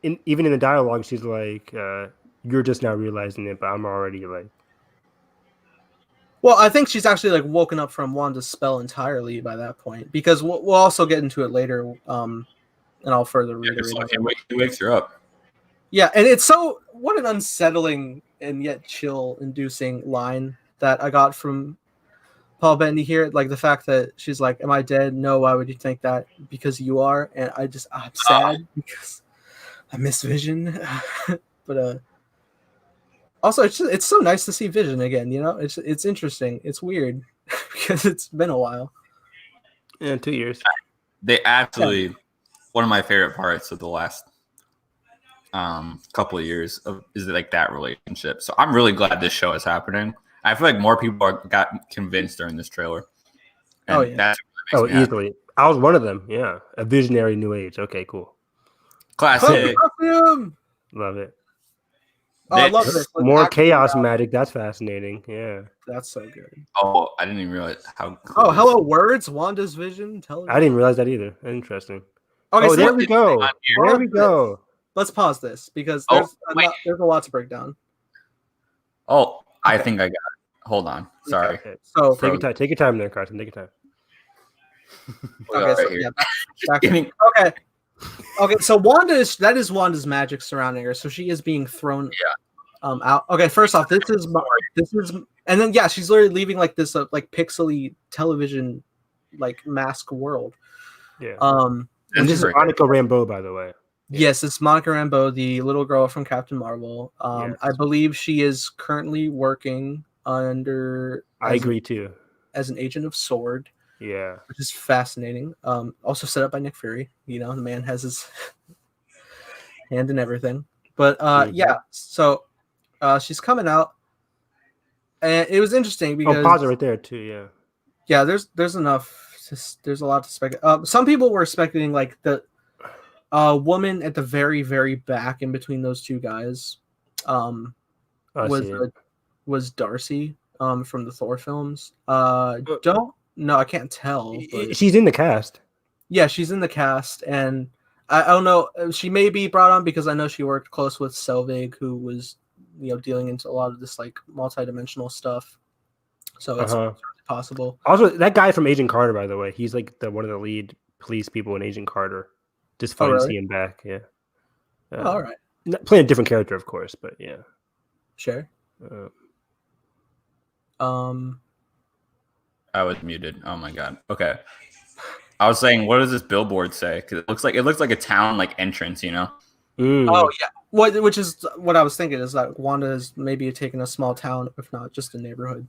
Even in the dialogue, she's like, "You're just now realizing it, but I'm already like." Well, I think she's actually like woken up from Wanda's spell entirely by that point because we'll also get into it later, and I'll further reiterate. He wakes her up. Yeah, and it's what an unsettling and yet chill-inducing line that I got from Paul Bettany here. Like the fact that she's like, "Am I dead? No. Why would you think that? Because you are." And I'm sad because I miss Vision, but also, it's so nice to see Vision again. You know, it's interesting. It's weird because it's been a while. Yeah, 2 years. They absolutely one of my favorite parts of the last couple of years is like that relationship. So I'm really glad this show is happening. I feel like more people got convinced during this trailer. And that's what makes me easily. Happy. I was one of them. Yeah, a visionary new age. Okay, cool. Classic. Love it. Oh, I love this. More chaos magic. That's fascinating. Yeah, that's so good. Oh, I didn't even realize how. Cool hello, words. Wanda's vision. Television. I didn't realize that either. Interesting. Okay, so there we go. There we go. Let's pause this because there's a lot to break down. Oh, I think I got it. Hold on. Sorry. Okay. So take your time there, Carson. Take your time. Okay, so that is Wanda's magic surrounding her, so she is being thrown out. Okay, first off, this is and then she's literally leaving like this like pixely television like mask world. Yeah. And this is Monica Rambeau, by the way. Yes, it's Monica Rambeau, the little girl from Captain Marvel. Yes. I believe she is currently working under. I agree too. As an agent of S.W.O.R.D. Yeah, which is fascinating. Also set up by Nick Fury. You know, the man has his hand in everything. But so she's coming out, and it was interesting because pause it right there too. Yeah. There's enough. There's a lot to speculate. Some people were speculating like the woman at the very very back in between those two guys was Darcy from the Thor films. No, I can't tell. But she's in the cast. Yeah, she's in the cast, and I don't know. She may be brought on because I know she worked close with Selvig, who was, dealing into a lot of this like multi-dimensional stuff. So it's possible. Also, that guy from Agent Carter, by the way, he's like one of the lead police people in Agent Carter. Just fun to see him back. Yeah. All right. Playing a different character, of course, but yeah. Sure. I was muted. Oh my god. Okay. I was saying, what does this billboard say? Because it looks like a town like entrance, Oh yeah. Which is what I was thinking is that Wanda is maybe taking a small town, if not just a neighborhood.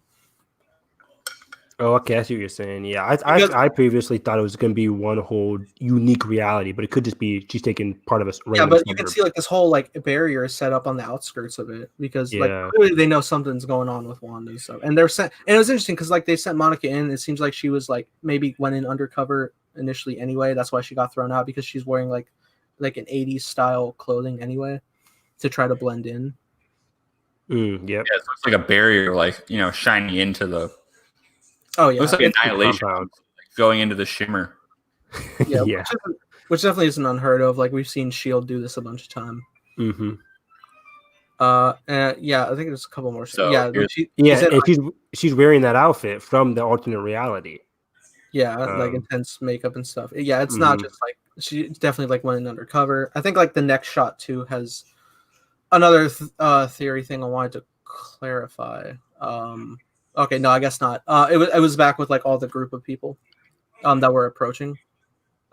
Oh, okay. I see what you're saying. Yeah, I previously thought it was going to be one whole unique reality, but it could just be she's taking part of a. Yeah, but you can see like this whole like barrier set up on the outskirts of it because like clearly they know something's going on with Wanda. So and they're sent, and it was interesting because like they sent Monica in. It seems like she was like maybe went in undercover initially anyway. That's why she got thrown out because she's wearing like an 80s style clothing anyway to try to blend in. Yep. Yeah, it looks like a barrier, like shining into the. Oh yeah, looks like Annihilation going into the shimmer. Yeah, yeah. Which definitely isn't unheard of. Like we've seen S.H.I.E.L.D. do this a bunch of time. Mm-hmm. Yeah, I think there's a couple more. So, she's wearing that outfit from the alternate reality. Yeah, like intense makeup and stuff. Yeah, it's not just like she definitely like went in undercover. I think like the next shot too has another theory thing I wanted to clarify. Okay, no, I guess not. It was back with like all the group of people that were approaching.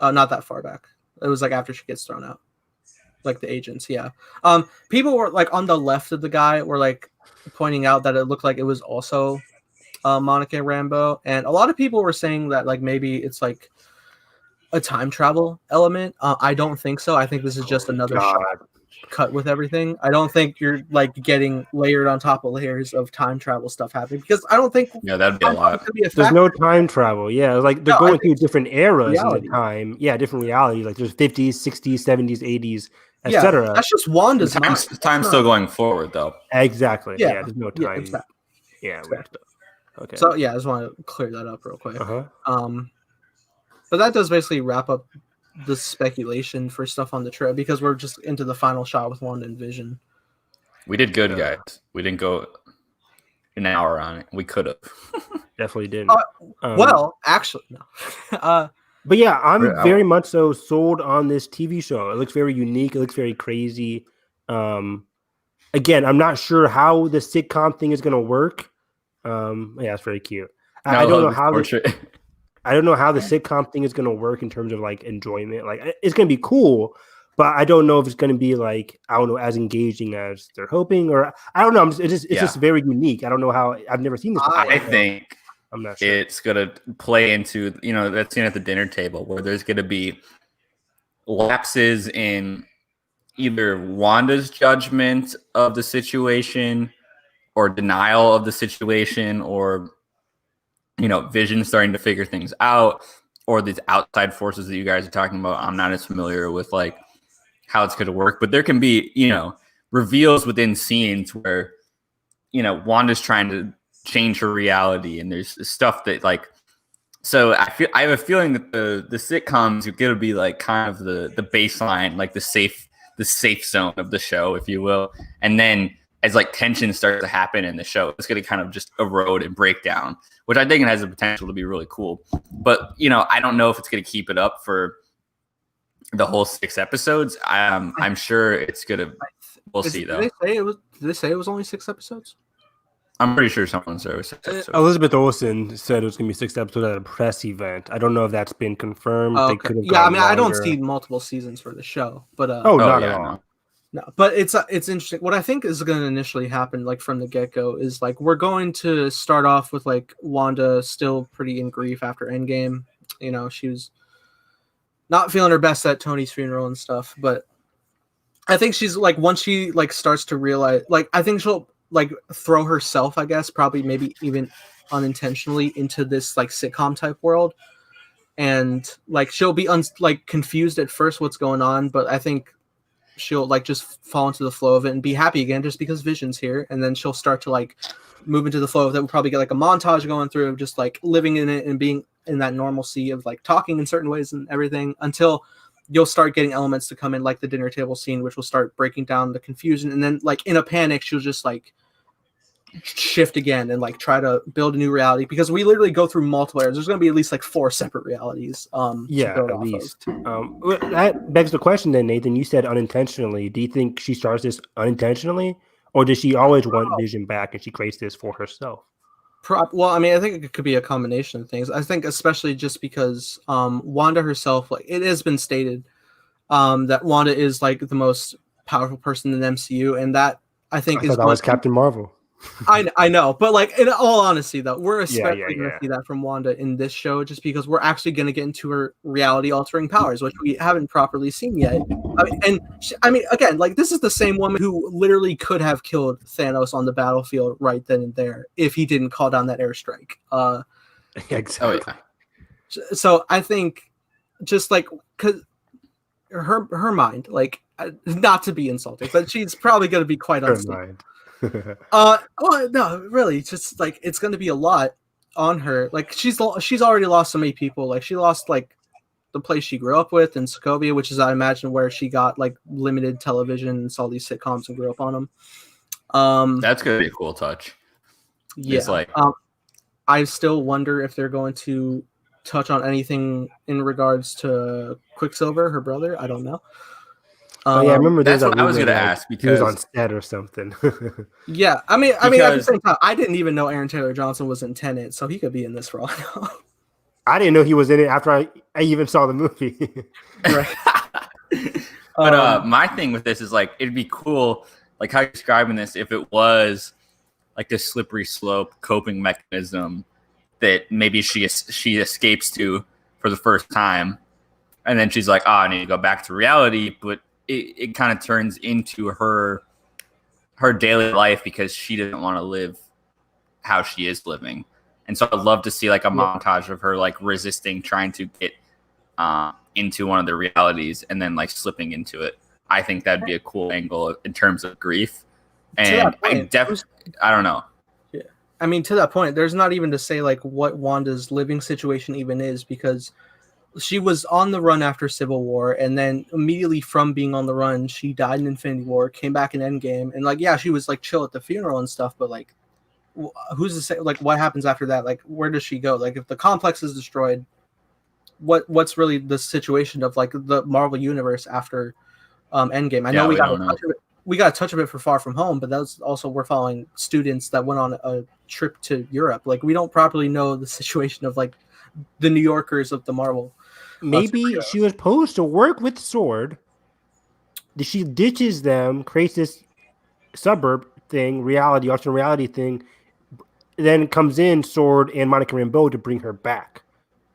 Not that far back. It was like after she gets thrown out. Like the agents, yeah. People were like on the left of the guy were like pointing out that it looked like it was also Monica Rambeau, and a lot of people were saying that like maybe it's like a time travel element. I don't think so. I think this is just another shot cut with everything. I don't think you're like getting layered on top of layers of time travel stuff happening because I don't think that'd be a lot. There's no time travel. Yeah, like they're going through different eras in the time. Yeah, different realities. Like there's 50s, 60s, 70s, 80s, etc. That's just Wanda's mind. Time's still going forward though. Exactly. Yeah, there's no time. Okay. So yeah, I just want to clear that up real quick. But that does basically wrap up the speculation for stuff on the trip because we're just into the final shot with Wanda and Vision. We did good, guys. We didn't go an hour on it. We could have. Definitely didn't. Well, actually, no. But yeah, I'm very much so sold on this TV show. It looks very unique. It looks very crazy. Again, I'm not sure how the sitcom thing is going to work. Yeah, it's very cute. I don't know how. I don't know how the sitcom thing is going to work in terms of like enjoyment. Like it's going to be cool, but I don't know if it's going to be like, I don't know, as engaging as they're hoping, or I don't know. It's just very unique. I don't know how. I've never seen this before. I think I'm not sure. It's gonna play into that scene at the dinner table where there's gonna be lapses in either Wanda's judgment of the situation or denial of the situation, or Vision starting to figure things out, or these outside forces that you guys are talking about. I'm not as familiar with like how it's going to work, but there can be reveals within scenes where Wanda's trying to change her reality, and there's stuff that like. So I have a feeling that the sitcoms are going to be like kind of the baseline, like the safe zone of the show, if you will, and then as like tension starts to happen in the show, it's going to kind of just erode and break down, which I think it has the potential to be really cool. But I don't know if it's going to keep it up for the whole 6 episodes. I'm sure it's going to. We'll see though. Did they say it was only 6 episodes? I'm pretty sure someone said it was 6 episodes. Elizabeth Olsen said it was going to be 6 episodes at a press event. I don't know if that's been confirmed. Oh, okay. Yeah, I mean, I don't see multiple seasons for the show, but not at all. No, but it's interesting. What I think is going to initially happen, like from the get-go, is like we're going to start off with like Wanda still pretty in grief after Endgame. She was not feeling her best at Tony's funeral and stuff, but I think she's like once she like starts to realize, like I think she'll like throw herself, I guess, probably maybe even unintentionally into this like sitcom type world, and like she'll be like confused at first what's going on, but I think she'll like just fall into the flow of it and be happy again just because Vision's here, and then she'll start to like move into the flow of that. We'll probably get like a montage going through just like living in it and being in that normalcy of like talking in certain ways and everything, until you'll start getting elements to come in like the dinner table scene, which will start breaking down the confusion, and then like in a panic she'll just like shift again and like try to build a new reality, because we literally go through multiple areas. There's going to be at least like 4 separate realities. At least. That begs the question then, Nathan. You said unintentionally. Do you think she starts this unintentionally, or does she always want Vision back and she creates this for herself? Well, I mean, I think it could be a combination of things. I think especially just because Wanda herself, like it has been stated that Wanda is like the most powerful person in the MCU, and that I think that was Captain Marvel. I know, but like in all honesty, though, we're especially going to see that from Wanda in this show, just because we're actually going to get into her reality-altering powers, which we haven't properly seen yet. I mean, again, like this is the same woman who literally could have killed Thanos on the battlefield right then and there if he didn't call down that airstrike. Exactly. Oh, yeah. So I think just like because her mind, like not to be insulting, but she's probably going to be quite unstable. No, really, just like it's going to be a lot on her. Like she's already lost so many people. Like she lost like the place she grew up with in Sokovia, which is I imagine where she got like limited television and saw these sitcoms and grew up on them. That's gonna be a cool touch. Yeah, like I still wonder if they're going to touch on anything in regards to Quicksilver, her brother. I don't know. I remember that's what I was going to ask, because he was on set or something. Yeah, I mean, at the same time, I didn't even know Aaron Taylor Johnson was in Tenet, so he could be in this for all I know. I didn't know he was in it after I even saw the movie. Right. But my thing with this is like it'd be cool, like how you're describing this, if it was like this slippery slope coping mechanism that maybe she escapes to for the first time, and then she's like, I need to go back to reality, but it kind of turns into her daily life because she doesn't want to live how she is living. And so I'd love to see like a montage of her like resisting, trying to get into one of the realities and then like slipping into it. I think that'd be a cool angle in terms of grief. And I don't know. Yeah. I mean, to that point, there's not even to say like what Wanda's living situation even is, because she was on the run after Civil War, and then immediately from being on the run, she died in Infinity War, came back in Endgame, and like, yeah, she was like chill at the funeral and stuff, but like, who's to say like what happens after that? Like, where does she go? Like, if the complex is destroyed, what's really the situation of like the Marvel universe after Endgame? I know we got a touch of it for Far From Home, but that's also we're following students that went on a trip to Europe. Like, we don't properly know the situation of like the New Yorkers of the Marvel. Maybe she was supposed to work with S.W.O.R.D. She ditches them, creates this suburb thing, alternate reality thing, then comes in S.W.O.R.D and Monica Rambeau to bring her back.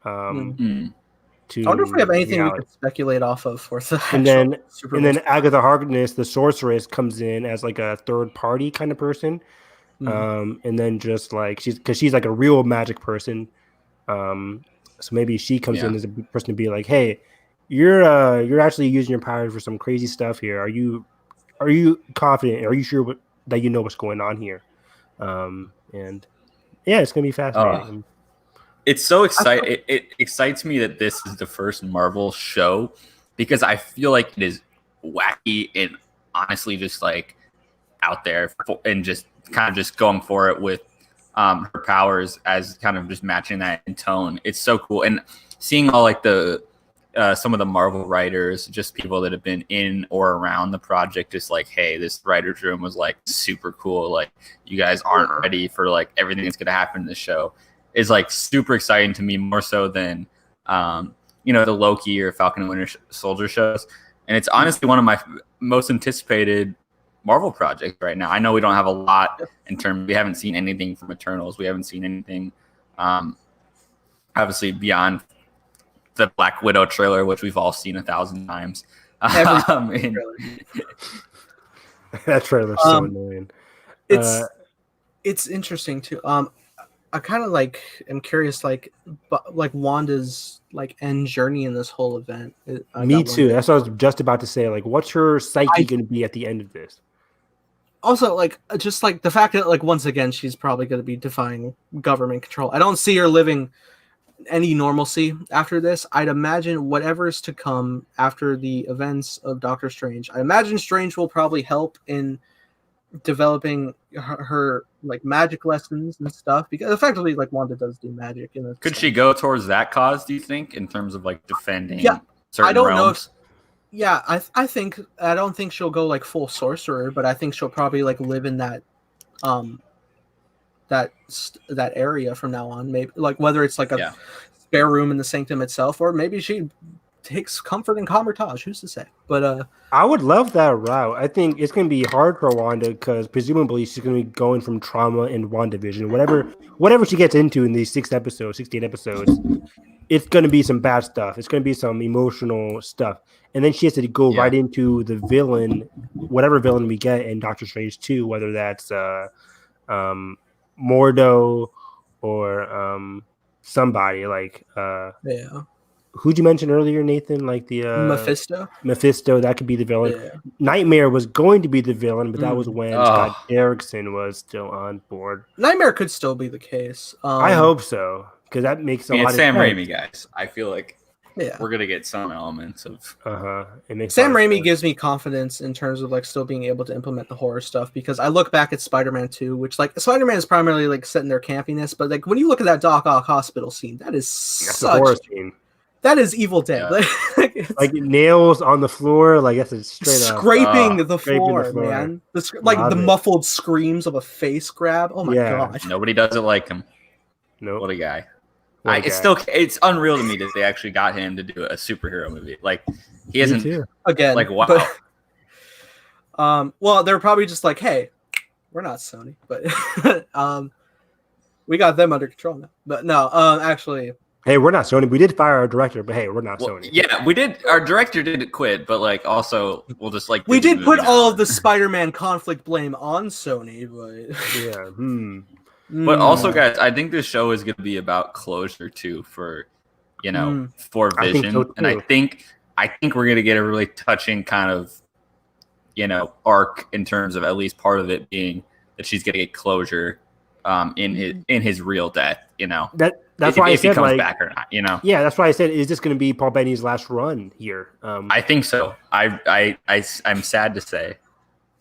To I wonder if we have anything we could speculate off of for the and then Agatha Harkness, the sorceress, comes in as like a third party kind of person. And then just like she's like a real magic person. So maybe she comes in as a person to be like, hey, you're actually using your powers for some crazy stuff here. Are you confident? Are you sure that you know what's going on here? And yeah, it's gonna be fascinating. It's so exciting. It excites me that this is the first Marvel show because I feel like it is wacky and honestly just like out there and just kind of just going for it with her powers as kind of just matching that in tone. It's so cool. And seeing all like the some of the Marvel writers, just people that have been in or around the project, just like, hey, this writer's room was like super cool. Like you guys aren't ready for like everything that's going to happen in the show. Is like super exciting to me, more so than the Loki or Falcon and Winter Soldier shows. And it's honestly one of my most anticipated Marvel projects right now. I know we don't have a lot in terms. We haven't seen anything from Eternals. We haven't seen anything, obviously beyond the Black Widow trailer, which we've all seen 1,000 times. That trailer's so annoying. It's interesting too. I kind of like am curious, like Wanda's like end journey in this whole event. Me too. That's what I was just about to say. Like, what's her psyche going to be at the end of this? Also, like, just like the fact that, like, once again, she's probably going to be defying government control. I don't see her living any normalcy after this. I'd imagine whatever's to come after the events of Doctor Strange. I imagine Strange will probably help in developing her like magic lessons and stuff, because effectively like Wanda does do magic in a could sense. she go towards that cause, do you think, in terms of like defending certain I don't realms? know if, I don't think she'll go like full sorcerer, but I think she'll probably like live in that that area from now on, maybe like whether it's like a spare room in the sanctum itself, or maybe she takes comfort in Comertage. Who's to say? But I would love that route. I think it's going to be hard for Wanda because presumably she's going to be going from trauma in WandaVision, whatever she gets into in these 16 episodes. It's going to be some bad stuff. It's going to be some emotional stuff, and then she has to go right into the villain, whatever villain we get in Doctor Strange 2, whether that's Mordo or somebody like who'd you mention earlier, Nathan? Like the Mephisto, that could be the villain. Yeah. Nightmare was going to be the villain, but that was when Scott Derrickson was still on board. Nightmare could still be the case. I hope so, because that makes a lot of Sam sense. Raimi, guys. I feel like we're gonna get some elements of Sam Raimi gives me confidence in terms of like still being able to implement the horror stuff, because I look back at Spider-Man 2, which like Spider-Man is primarily like set in their campiness, but like when you look at that Doc Ock hospital scene, that's a horror scene. That is Evil Dead. Yeah. like nails on the floor, like that's a straight up scraping the floor, man. The muffled screams of a face grab. Oh my god! Nobody does it like him. No, what a guy. It's unreal to me that they actually got him to do a superhero movie. Like he hasn't again. Like wow. But, well, they're probably just like, hey, we're not Sony, but we got them under control now. But no, actually. Hey, we're not Sony. We did fire our director, but hey, we're not Sony. Yeah, we did. Our director did quit, but like also we'll just like we did put all of the Spider-Man conflict blame on Sony, but But also, guys, I think this show is going to be about closure too for for Vision, so and I think we're going to get a really touching kind of arc in terms of at least part of it being that she's going to get closure in his real death. That's why I said, he comes like, back or not, Yeah, that's why I said, is this going to be Paul Bettany's last run here? I think so. I'm sad to say.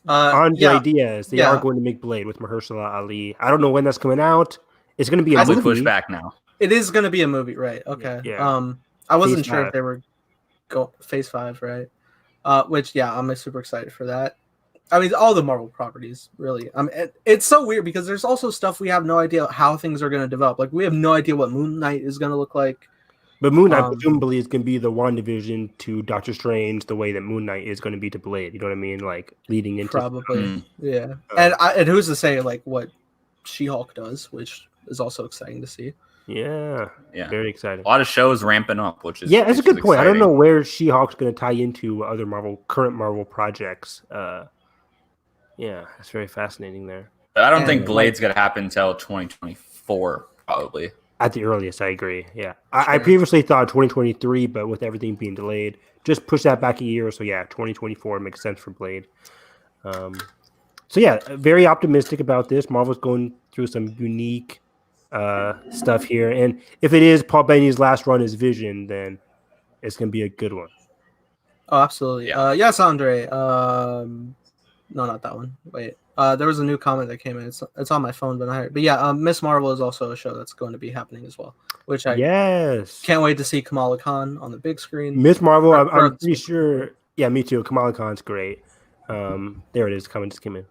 Andre Diaz, they are going to make Blade with Mahershala Ali. I don't know when that's coming out. It's going to be a movie. Push back now. It is going to be a movie, right? Okay. Yeah. I wasn't sure if they were Phase 5, right? Which I'm super excited for that. I mean, all the Marvel properties, really. It's so weird because there's also stuff we have no idea how things are going to develop. Like, we have no idea what Moon Knight is going to look like. But Moon Knight presumably is going to be the WandaVision to Doctor Strange, the way that Moon Knight is going to be to Blade. You know what I mean? Like, leading into... Probably, yeah. And who's to say, like, what She-Hulk does, which is also exciting to see. Yeah, very exciting. A lot of shows ramping up, which is that's a good point. Exciting. I don't know where She-Hulk's going to tie into other current Marvel projects. That's very fascinating there. But I don't think Blade's going to happen until 2024, probably. At the earliest, I agree. Yeah, I previously thought 2023, but with everything being delayed, just push that back a year. So 2024 makes sense for Blade. Very optimistic about this. Marvel's going through some unique stuff here, and if it is Paul Bettany's last run as Vision, then it's going to be a good one. Oh, absolutely. Yes, Andre. No, not that one. Wait. There was a new comment that came in. It's on my phone, but Miss Marvel is also a show that's going to be happening as well, which I can't wait to see Kamala Khan on the big screen. Miss Marvel, I'm pretty sure. Yeah, me too. Kamala Khan's great. There it is. Comment just came in.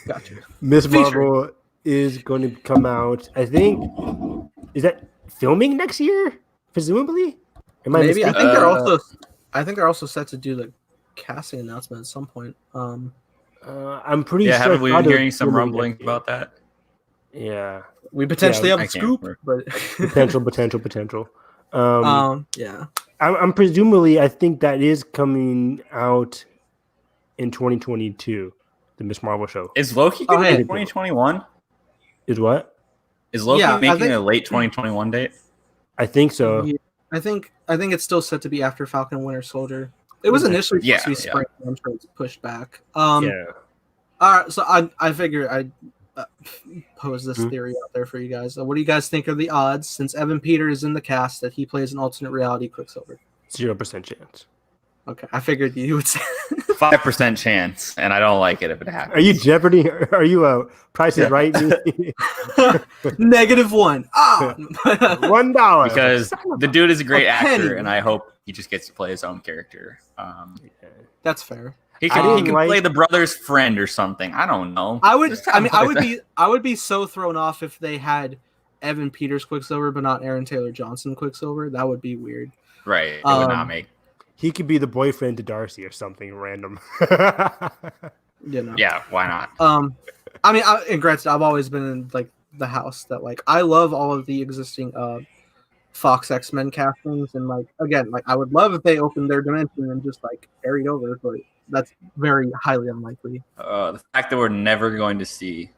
Gotcha. Miss Marvel is going to come out. I think is that filming next year, presumably. Maybe I think they're also set to do the casting announcement at some point. I'm pretty sure. Haven't we been hearing some rumblings about that? Yeah, we potentially have a scoop, but potential. Yeah. I'm presumably. I think that is coming out in 2022. The Miss Marvel show. Is Loki going to be 2021? Is what? Is Loki making a late 2021 date? I think so. Yeah, I think it's still set to be after Falcon and Winter Soldier. It was initially supposed to be spring. I'm sure it's pushed back. All right, so I figure I'd pose this theory out there for you guys. What do you guys think are the odds, since Evan Peters is in the cast, that he plays an alternate reality Quicksilver? 0% chance. Okay, I figured you would say 5% chance, and I don't like it if it happens. Are you Jeopardy? Are you Price is Right? -1. $1 because the dude is a great actor, and I hope he just gets to play his own character. That's fair. He can play the brother's friend or something. I don't know. I would be so thrown off if they had Evan Peters Quicksilver, but not Aaron Taylor Johnson Quicksilver. That would be weird. Right. It would not make. He could be the boyfriend to Darcy or something random. Yeah, why not? And granted, I've always been in like the house that I love all of the existing Fox X-Men castings, and I would love if they opened their dimension and just carried over, but that's very highly unlikely. The fact that we're never going to see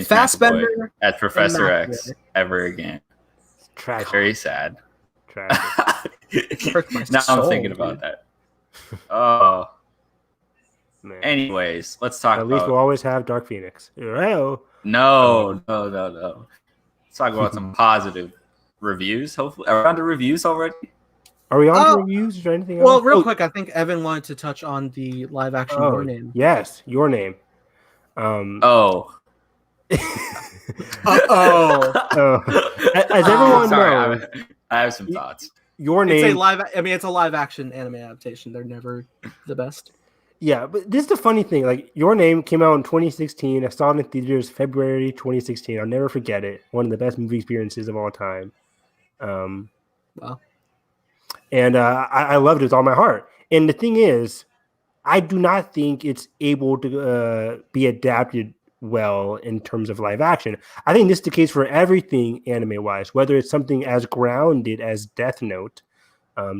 Fassbender as Professor X ever again. Tragic. Very sad. Tragic. Now I'm thinking about that. Oh. Man. Anyways, let's talk about... At least we'll always have Dark Phoenix. No. Let's talk about some positive reviews, hopefully. Are we on to reviews already? Are we on to reviews? Is there anything else? Well, real quick, I think Evan wanted to touch on the live action Your Name. Yes, Your Name. As everyone knows... I have some thoughts. Your Name. It's a live action anime adaptation. They're never the best. Yeah, but this is the funny thing. Your Name came out in 2016. I saw it in theaters February 2016. I'll never forget it. One of the best movie experiences of all time. Wow. And I loved it with all my heart. And the thing is, I do not think it's able to be adapted well in terms of live action. I think this is the case for everything anime-wise, whether it's something as grounded as Death Note.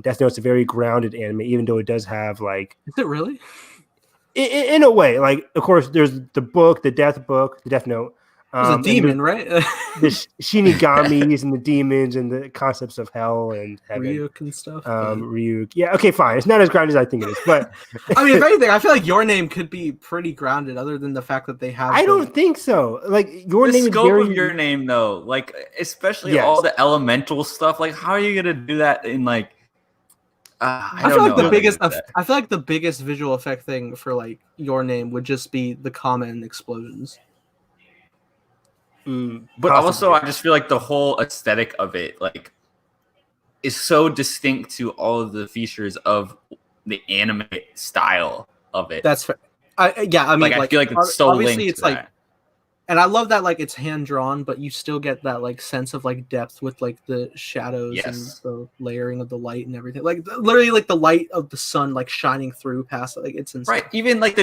Death Note's a very grounded anime, even though it does have Is it really? In a way, of course, there's the book, the Death Note. There's a demon, right? The Shinigamis and the demons and the concepts of hell and heaven. Ryuk and stuff. Ryuk. Yeah, okay, fine. It's not as grounded as I think it is, but if anything, I feel like Your Name could be pretty grounded, other than the fact that they have. I don't think so. Your the name scope is very... of Your Name, though, especially all the elemental stuff. How are you gonna do that in I feel like the biggest visual effect thing for Your Name would just be the comet and explosions. But also, I just feel like the whole aesthetic of it is so distinct to all of the features of the anime style of it. That's fair. I feel like it's so obviously linked it's to that. And I love that like it's hand drawn, but you still get that like sense of like depth with like the shadows and the layering of the light and everything. Like literally like the light of the sun like shining through past it. Like it's insane. Right. Even like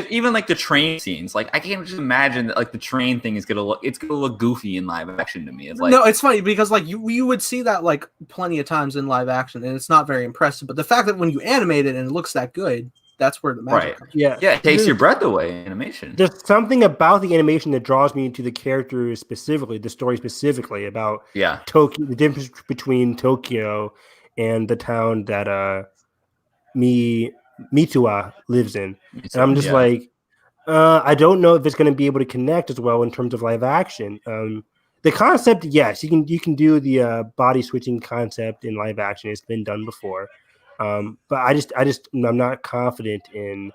the train scenes. Like I can't just imagine that like the train thing is gonna look goofy in live action to me. It's like no, it's funny because like you would see that like plenty of times in live action and it's not very impressive. But the fact that when you animate it and it looks that good, that's where the magic comes. Yeah, it takes your breath away in animation. There's something about the animation that draws me to the characters specifically, the story specifically about Tokyo, the difference between Tokyo and the town that Mitsuha lives in. And I'm just like, I don't know if it's going to be able to connect as well in terms of live action. The concept, yes, you can do the body switching concept in live action. It's been done before. But I'm not confident in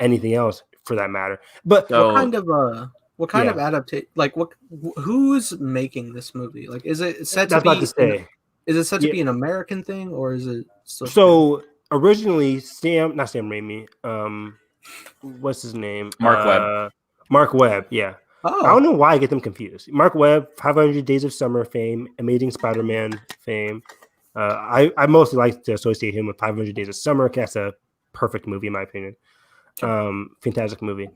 anything else for that matter. But what kind of adaptation? Like who's making this movie? Like, is it said to be? Is it said to be an American thing or is it? So originally, not Sam Raimi. What's his name? Mark Webb. Mark Webb. Yeah. Oh. I don't know why I get them confused. Mark Webb, 500 Days of Summer fame, Amazing Spider-Man fame. I mostly like to associate him with 500 Days of Summer. That's a perfect movie in my opinion. Fantastic movie.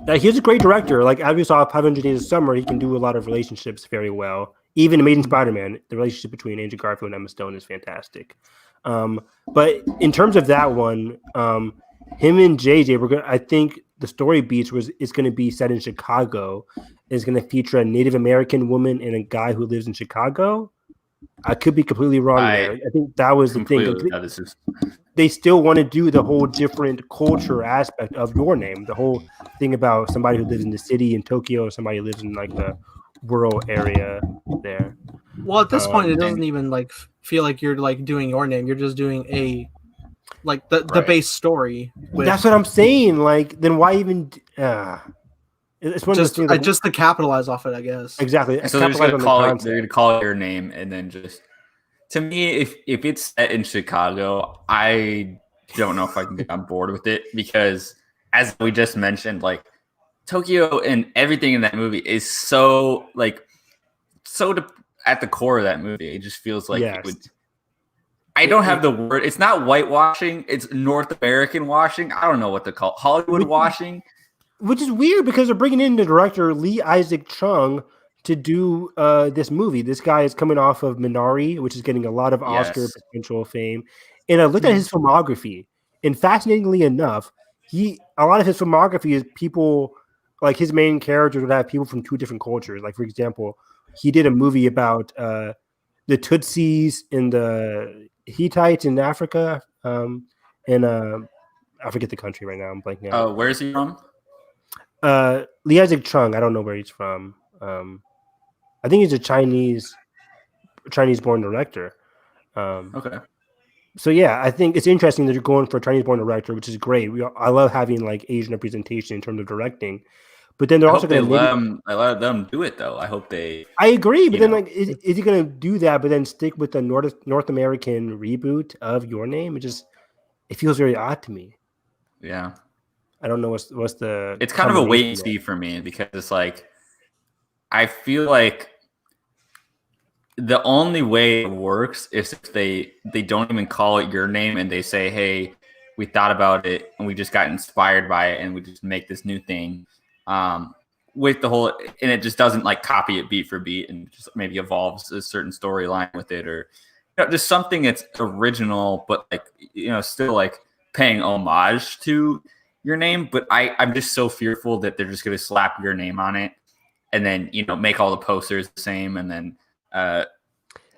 He's a great director. Like as we saw 500 Days of Summer, he can do a lot of relationships very well. Even Amazing Spider-Man, the relationship between Andrew Garfield and Emma Stone is fantastic. But in terms of that one, him and JJ, I think the story beats is going to be set in Chicago. It's going to feature a Native American woman and a guy who lives in Chicago. I could be completely wrong there. I think that was the thing. They still want to do the whole different culture aspect of Your Name. The whole thing about somebody who lives in the city in Tokyo, somebody who lives in like the rural area there. Well, at this point, it doesn't even like feel like you're like doing Your Name. You're just doing the base story. That's what I'm saying. Like, then why even? It's one just to capitalize off it, I guess. Exactly. So they're going to call it Your Name, and then just to me, if it's set in Chicago, I don't know if I can get on board with it because, as we just mentioned, like Tokyo and everything in that movie is so at the core of that movie. It just feels like it would. I don't have the word. It's not whitewashing. It's North American washing. I don't know what to call Hollywood washing. Which is weird because they're bringing in the director Lee Isaac Chung to do this movie. This guy is coming off of Minari, which is getting a lot of Oscar potential fame. And I looked at his filmography, and fascinatingly enough, a lot of his filmography is people like his main characters would have people from two different cultures. Like for example, he did a movie about the Tutsis and the Hittites in Africa, and I forget the country right now. I'm blanking out. Oh, where is he from? Lee Isaac Chung. I don't know where he's from. I think he's a Chinese-born director. Okay. So yeah, I think it's interesting that you're going for a Chinese-born director, which is great. I love having like Asian representation in terms of directing. But then they're also going to let them do it though. I hope they. I agree, but then like, is he going to do that? But then stick with the North American reboot of Your Name? It feels very odd to me. Yeah, I don't know what's the. It's kind of a wait and see for me because it's like, I feel like the only way it works is if they don't even call it Your Name and they say, "Hey, we thought about it and we just got inspired by it and we just make this new thing." With the whole, and it just doesn't like copy it beat for beat and just maybe evolves a certain storyline with it, or just something that's original, but like still like paying homage to Your Name. But I'm just so fearful that they're just going to slap Your Name on it, and then make all the posters the same, and then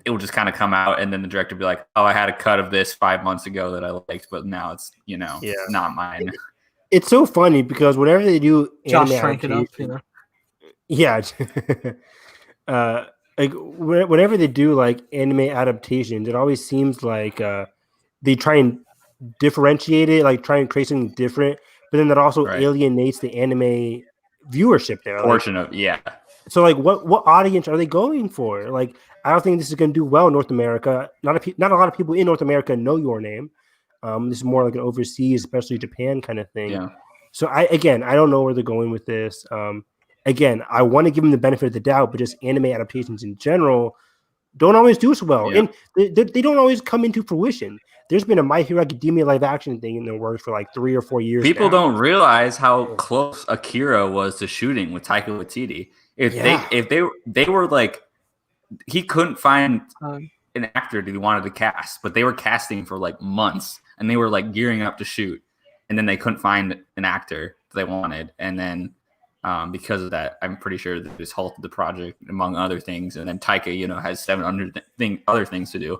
it will just kind of come out, and then the director will be like, "Oh, I had a cut of this 5 months ago that I liked, but now it's not mine." It's so funny because whenever they do Josh shrank it up, yeah. Like whenever they do like anime adaptations, it always seems like they try and differentiate it, like try and create something different, but then that also alienates the anime viewership there. Portion of yeah. So like, what audience are they going for? Like, I don't think this is going to do well in North America. Not a lot of people in North America know Your Name. This is more like an overseas, especially Japan kind of thing. Yeah. So I don't know where they're going with this. Again, I want to give them the benefit of the doubt, but just anime adaptations in general don't always do so well, and they don't always come into fruition. There's been a My Hero Academia live action thing in the works for like 3 or 4 years. People don't realize how close Akira was to shooting with Taika Waititi. If they were like, he couldn't find an actor that he wanted to cast, but they were casting for like months, and they were like gearing up to shoot, and then they couldn't find an actor that they wanted, and then because of that, I'm pretty sure they just halted the project, among other things. And then Taika, has 700 other things to do.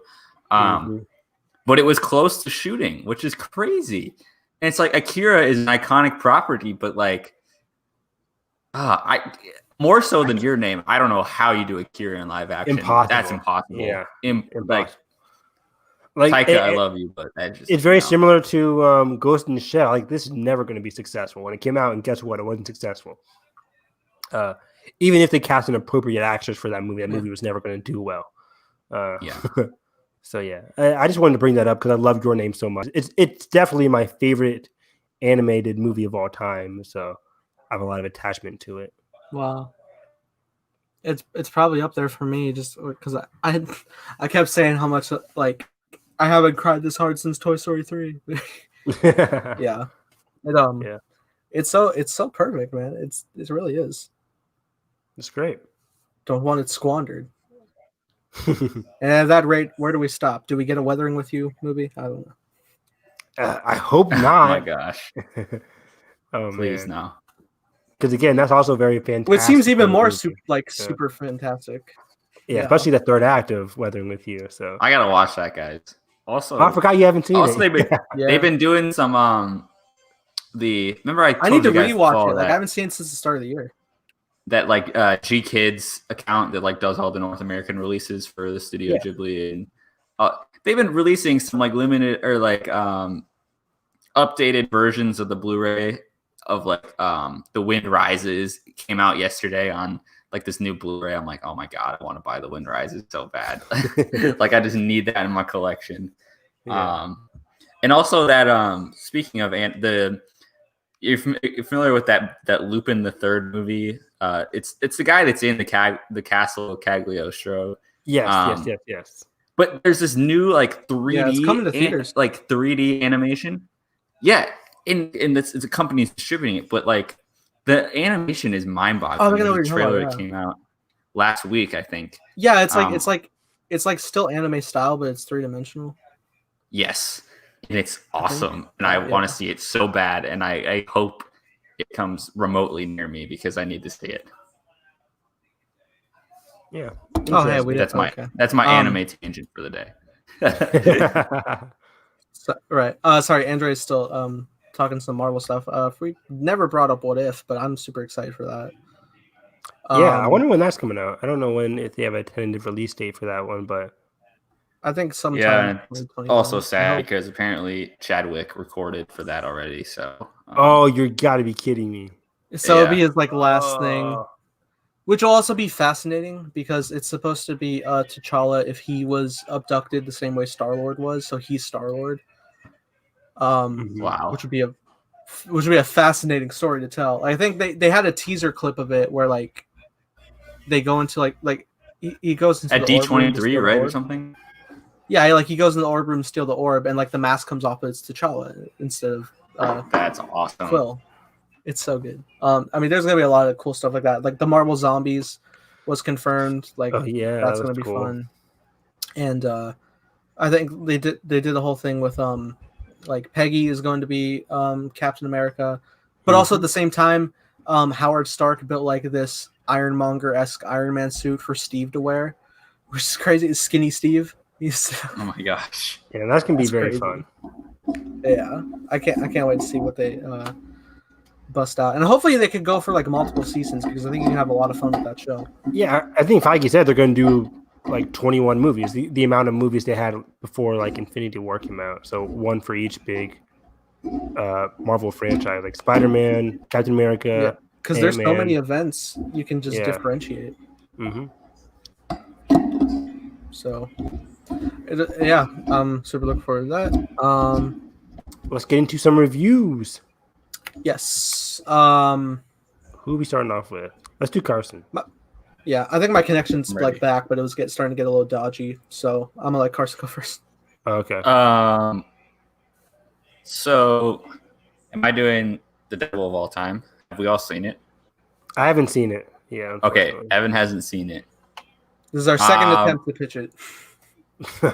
But it was close to shooting, which is crazy. And it's like Akira is an iconic property, but like, more so than Your Name, I don't know how you do Akira in live action. Impossible. That's impossible. Yeah, impossible. Like Taika, I love you, but it's very similar to Ghost in the Shell. Like, this is never going to be successful. When it came out, and guess what? It wasn't successful. Even if they cast an appropriate actress for that movie was never going to do well. So yeah, I just wanted to bring that up because I love Your Name so much. It's definitely my favorite animated movie of all time. So I have a lot of attachment to it. Wow. It's probably up there for me just because I kept saying how much like I haven't cried this hard since Toy Story 3. Yeah. It's so perfect, man. It really is. It's great. Don't want it squandered. And at that rate, where do we stop? Do we get a Weathering with You movie? I don't know. I hope not. Oh my gosh. Please no. Because again, that's also very fantastic. Which seems even more super fantastic. Yeah, especially the third act of Weathering with You. So I gotta watch that, guys. Also, I forgot you haven't seen it. They've been doing some remember I need to rewatch it. Like I haven't seen it since the start of the year. That like G Kids account that like does all the North American releases for the Studio Ghibli, and they've been releasing some like limited or like updated versions of the Blu-ray of like The Wind Rises. It came out yesterday on like this new Blu-ray. I'm like, oh my god, I want to buy The Wind Rises so bad. Like I just need that in my collection. And also that speaking of you're familiar with that Lupin the Third movie? It's the guy that's in the Castle Cagliostro. Yes. But there's this new like 3D it's coming to theaters. 3D animation. Yeah, and it's a company distributing it, but like the animation is mind-boggling. The trailer came out last week, I think. Yeah, it's like still anime style, but it's 3-dimensional. Yes, and it's awesome, and I want to see it so bad, and I hope it comes remotely near me because I need to see it. Yeah. That's my anime tangent for the day. Right. Sorry, Andre's still talking some Marvel stuff. We never brought up What If, but I'm super excited for that. I wonder when that's coming out. I don't know if they have a tentative release date for that one, but I think sometime. Yeah, and it's also sad because apparently Chadwick recorded for that already. So. You got to be kidding me! So it'll be his like last thing, which will also be fascinating because it's supposed to be T'Challa if he was abducted the same way Star-Lord was. So he's Star-Lord. Wow, which would be a fascinating story to tell. I think they had a teaser clip of it where like they go into like he goes into at D23 right or something. Yeah, like he goes in the orb room, steal the orb, and like the mask comes off, but it's T'Challa instead of that's awesome. Quill. It's so good. I mean, there's gonna be a lot of cool stuff like that. Like the Marvel Zombies was confirmed. Like that's gonna be fun. And I think they did the whole thing with like Peggy is going to be Captain America, but also at the same time, Howard Stark built like this Ironmonger-esque Iron Man suit for Steve to wear, which is crazy. It's Skinny Steve. Oh my gosh! Yeah, that's gonna be very fun. Yeah, I can't wait to see what they bust out, and hopefully they could go for like multiple seasons because I think you can have a lot of fun with that show. Yeah, I think Feige said they're going to do like 21 movies, the amount of movies they had before like Infinity War came out. So one for each big Marvel franchise, like Spider-Man, Captain America. Because there's so many events you can just differentiate. So, I'm super looking forward to that. Let's get into some reviews. Yes. Who are we starting off with? Let's do Carson. Yeah, I think my connection's I'm ready. back, but it was starting to get a little dodgy. So I'm gonna let Carson go first. Okay. So, am I doing The Devil of All Time? Have we all seen it? I haven't seen it. Yeah. Okay, Evan hasn't seen it. This is our second attempt to pitch it.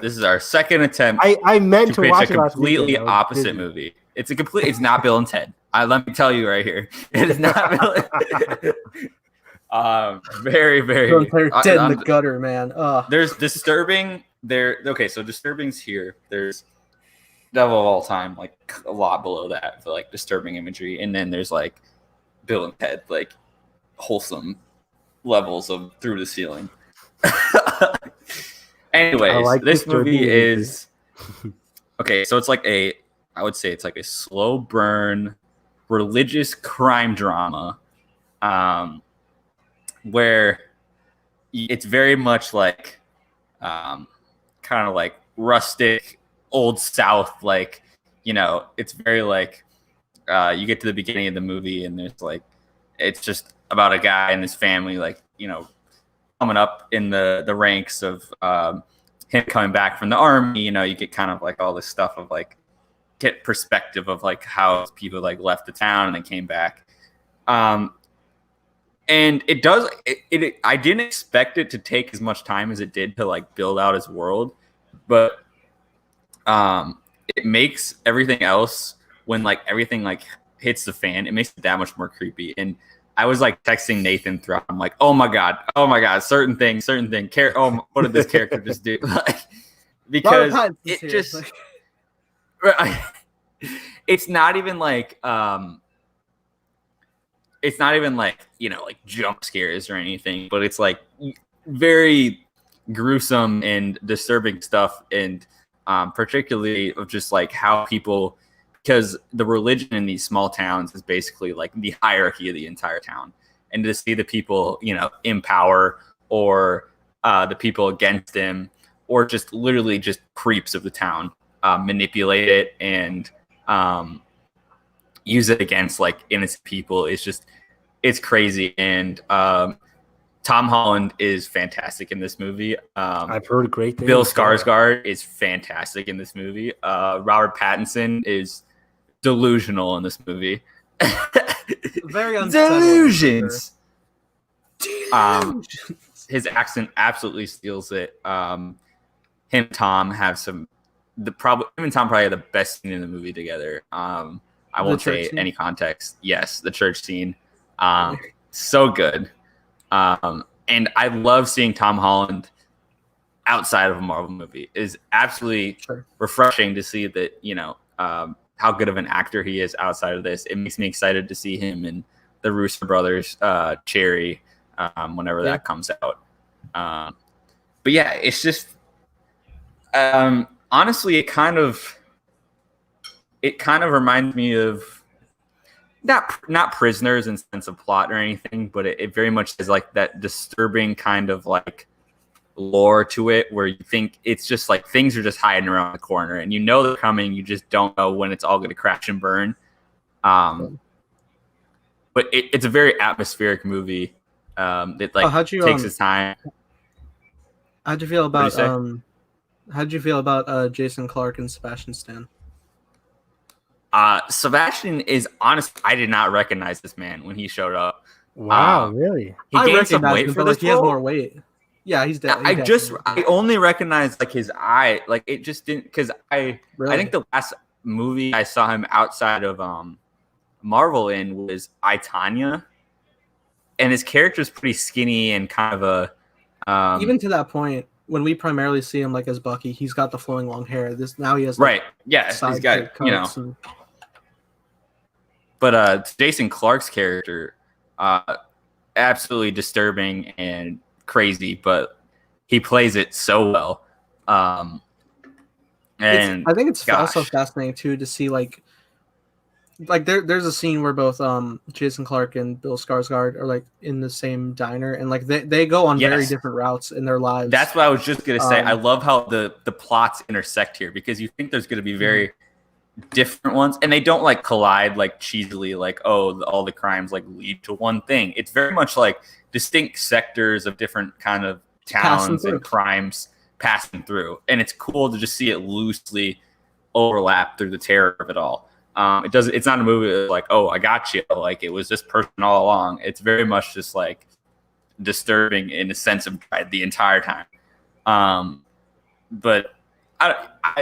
This is our second attempt. I meant to pitch watch a it last completely weekend. opposite movie. It's not Bill and Ted. Let me tell you right here. It is not Bill. Very, very dead in the gutter, man. There's disturbing so disturbing's here. There's Devil of All Time, like a lot below that for like disturbing imagery, and then there's like Bill and Ted, like wholesome levels of through the ceiling. Anyways, this movie is okay. So it's like I would say it's like a slow burn religious crime drama, where it's very much like kind of like rustic old South, like, you know, it's very like you get to the beginning of the movie and there's like it's just about a guy and his family, like, you know, coming up in the ranks of him coming back from the army. You know, you get kind of like all this stuff of like get perspective of like how people like left the town and then came back. And it does it I didn't expect it to take as much time as it did to like build out his world, but it makes everything else, when like everything like hits the fan, it makes it that much more creepy. And I was like texting Nathan throughout. I'm like, oh my god, certain thing. Oh, what did this character just do? Like, because it just, it's not even like, you know, like jump scares or anything, but it's like very gruesome and disturbing stuff, and particularly of just like how people, because the religion in these small towns is basically like the hierarchy of the entire town. And to see the people, you know, in power, or the people against them, or just literally just creeps of the town, manipulate it and use it against like innocent people, it's crazy. And Tom Holland is fantastic in this movie. I've heard great things. Bill Skarsgård is fantastic in this movie. Robert Pattinson is delusional in this movie. Very delusions. His accent absolutely steals it. Him and Tom have him and Tom probably have the best scene in the movie together. I won't say any context. Yes, the church scene. So good. And I love seeing Tom Holland outside of a Marvel movie. Is absolutely refreshing to see that, you know, how good of an actor he is outside of this. It makes me excited to see him in the Russo brothers, Cherry, whenever that comes out. But yeah, it's just, honestly, it kind of reminds me of not Prisoners in sense of plot or anything, but it very much is like that disturbing kind of like lore to it, where you think it's just like things are just hiding around the corner and you know they're coming, you just don't know when it's all going to crash and burn. But it's a very atmospheric movie that like takes its time. How'd you feel about Jason Clarke and Sebastian Stan? Sebastian is honest. I did not recognize this man when he showed up. Wow, really? He gained some weight for this role? He has more weight. Yeah, he's dead. I only recognized like his eye. Like it just didn't, because I think the last movie I saw him outside of Marvel in was I, Tonya, and his character is pretty skinny and kind of a even to that point. When we primarily see him like as Bucky, he's got the flowing long hair. Now he has right. Yeah, he's got, you know. But Jason Clarke's character, absolutely disturbing and crazy, but he plays it so well. And I think it's also fascinating too to see like there's a scene where both Jason Clarke and Bill Skarsgård are like in the same diner, and like they go on very different routes in their lives. That's what I was just gonna say. I love how the plots intersect here, because you think there's gonna be very different ones, and they don't like collide like cheesily, like all the crimes like lead to one thing. It's very much like distinct sectors of different kind of towns and crimes passing through, and it's cool to just see it loosely overlap through the terror of it all. It's not a movie that's like, oh, I got you, like it was this person all along. It's very much just like disturbing in a sense of dread the entire time. But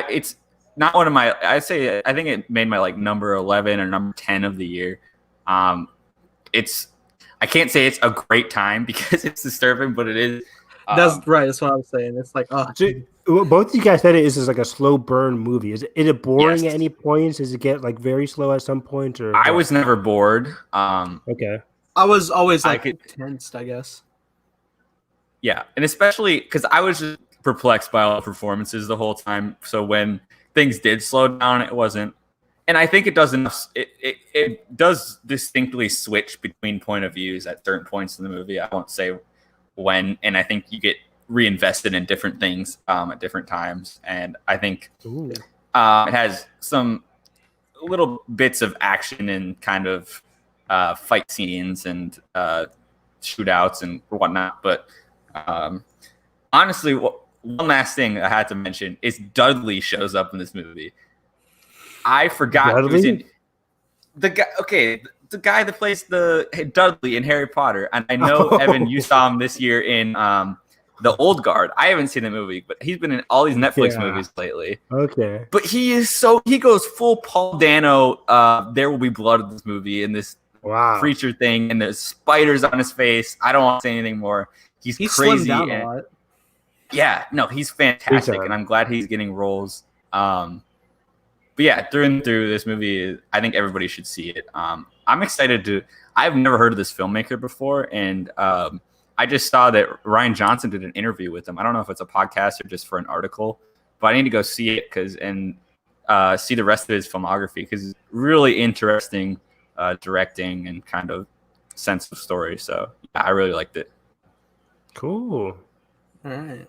it's not one of my. I think it made my like number 11 or number 10 of the year. I can't say it's a great time because it's disturbing, but it is. That's right. That's what I was saying. It's like, oh. So, both of you guys said it is like a slow burn movie. Is it boring at any points? Does it get like very slow at some point? Or I was never bored. Okay. I was always like tensed, I guess. Yeah, and especially because I was just perplexed by all the performances the whole time. So when things did slow down, it wasn't. And I think it does enough. It does distinctly switch between point of views at certain points in the movie. I won't say when, and I think you get reinvested in different things at different times. And I think it has some little bits of action and kind of fight scenes and shootouts and whatnot. But honestly, one last thing I had to mention is Dudley shows up in this movie. I forgot he was in the guy. Okay, the guy that plays the Dudley in Harry Potter, and I know Evan, you saw him this year in the Old Guard. I haven't seen the movie, but he's been in all these Netflix movies lately. Okay, but he goes full Paul Dano. There Will Be Blood in this movie, in this creature thing, and there's spiders on his face. I don't want to say anything more. He's crazy. Slimmed down a lot. Yeah, no, he's fantastic, and I'm glad he's getting roles. But yeah, through and through, this movie, I think everybody should see it. I'm excited to. I've never heard of this filmmaker before, and I just saw that Ryan Johnson did an interview with him. I don't know if it's a podcast or just for an article, but I need to go see it and see the rest of his filmography because it's really interesting directing and kind of sense of story. So yeah, I really liked it. Cool. All right.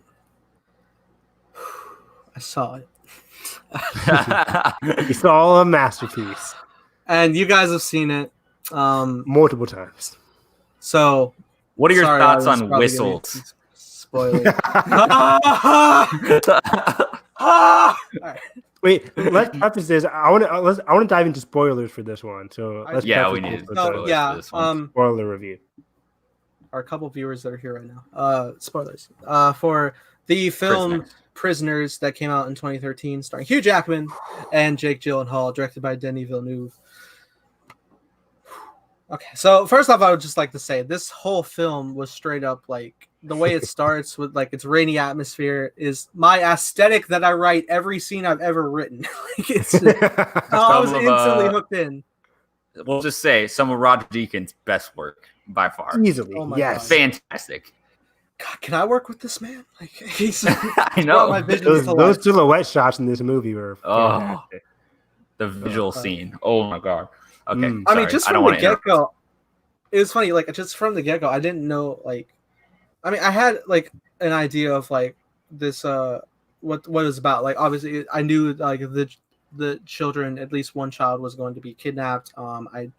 I saw it. You saw a masterpiece. And you guys have seen it multiple times. So what are your thoughts on whistles? Spoiler. Wait, let's preface this. I want to dive into spoilers for this one. So let's we need spoilers for spoiler review. Our couple viewers that are here right now. Spoilers. For the film Prisoners that came out in 2013, starring Hugh Jackman and Jake Gyllenhaal, directed by Denis Villeneuve. Okay, so first off, I would just like to say this whole film was straight up like the way it starts with like its rainy atmosphere is my aesthetic that I write every scene I've ever written. Like I was instantly hooked in. We'll just say some of Roger Deakins' best work by far. Easily, yes, God. Fantastic. God, can I work with this man? Like he's I know my those silhouette shots in this movie were fantastic. The visual scene. Oh my god. Okay. I mean, just from the get-go, it was funny. Like just from the get-go, I didn't know. Like, I mean, I had like an idea of like this. What it was about. Like, obviously, I knew like the children. At least one child was going to be kidnapped. I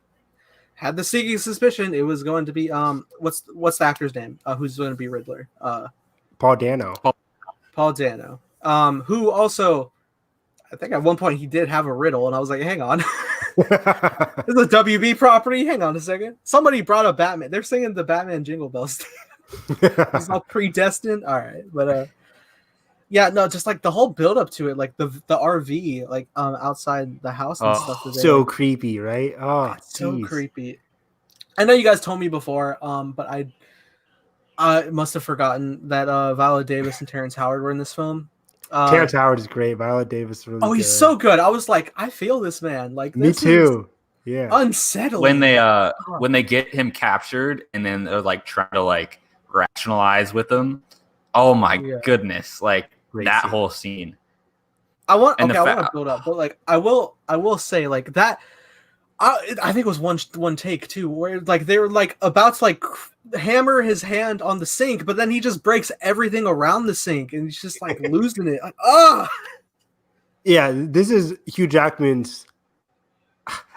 had the sneaking suspicion it was going to be what's the actor's name? Who's going to be Riddler? Paul Dano. Paul Dano. Who also, I think at one point he did have a riddle, and I was like, hang on. This is a WB property. Hang on a second. Somebody brought up Batman. They're singing the Batman Jingle Bells. It's all predestined. All right, but yeah, no, just like the whole build up to it, like the RV, like outside the house and stuff. So like, creepy, right? Oh, so creepy. I know you guys told me before, but I must have forgotten that Viola Davis and Terrence Howard were in this film. Terrence Howard is great. Viola Davis is really good. He's so good. I was like, I feel this man. Like me too. Yeah. Unsettling. When they get him captured and then they're like trying to like rationalize with him. Oh my goodness! Like great that scene. Whole scene. I want to build up, but like I will say like that. I think it was one take too, where like they were like about to like hammer his hand on the sink, but then he just breaks everything around the sink, and he's just like losing it. Like, Yeah, this is Hugh Jackman's.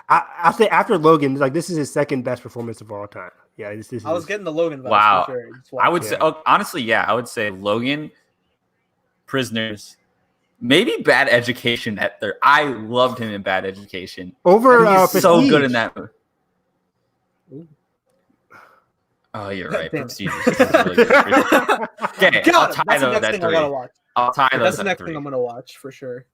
I'll say after Logan, like this is his second best performance of all time. Yeah, this is. I was getting the Logan vibes Wow. for sure. I would say, honestly, yeah, I would say Logan, Prisoners, maybe Bad Education at third. I loved him in Bad Education. Over He's so Prestige. good in that movie. Oh, you're right. Prestige is really good. Okay, I'll tie those at 3. I'll tie those. That's the next thing I'm gonna watch for sure.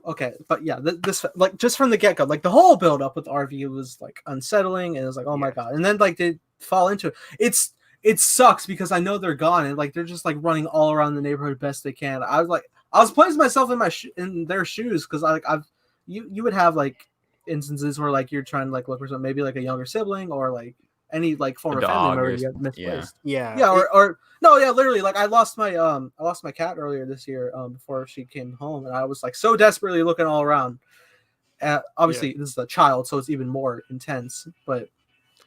Okay, but yeah, this like just from the get go, like the whole build up with RV was like unsettling, and it was like, oh my god, and then like they fall into it. It sucks because I know they're gone, and like they're just like running all around the neighborhood best they can. I was placing myself in their shoes because you would have like instances where like you're trying to like look for something, maybe like a younger sibling or like any like former family member you get misplaced. Literally, like I lost my cat earlier this year before she came home, and I was like so desperately looking all around. Obviously, this is a child, so it's even more intense. But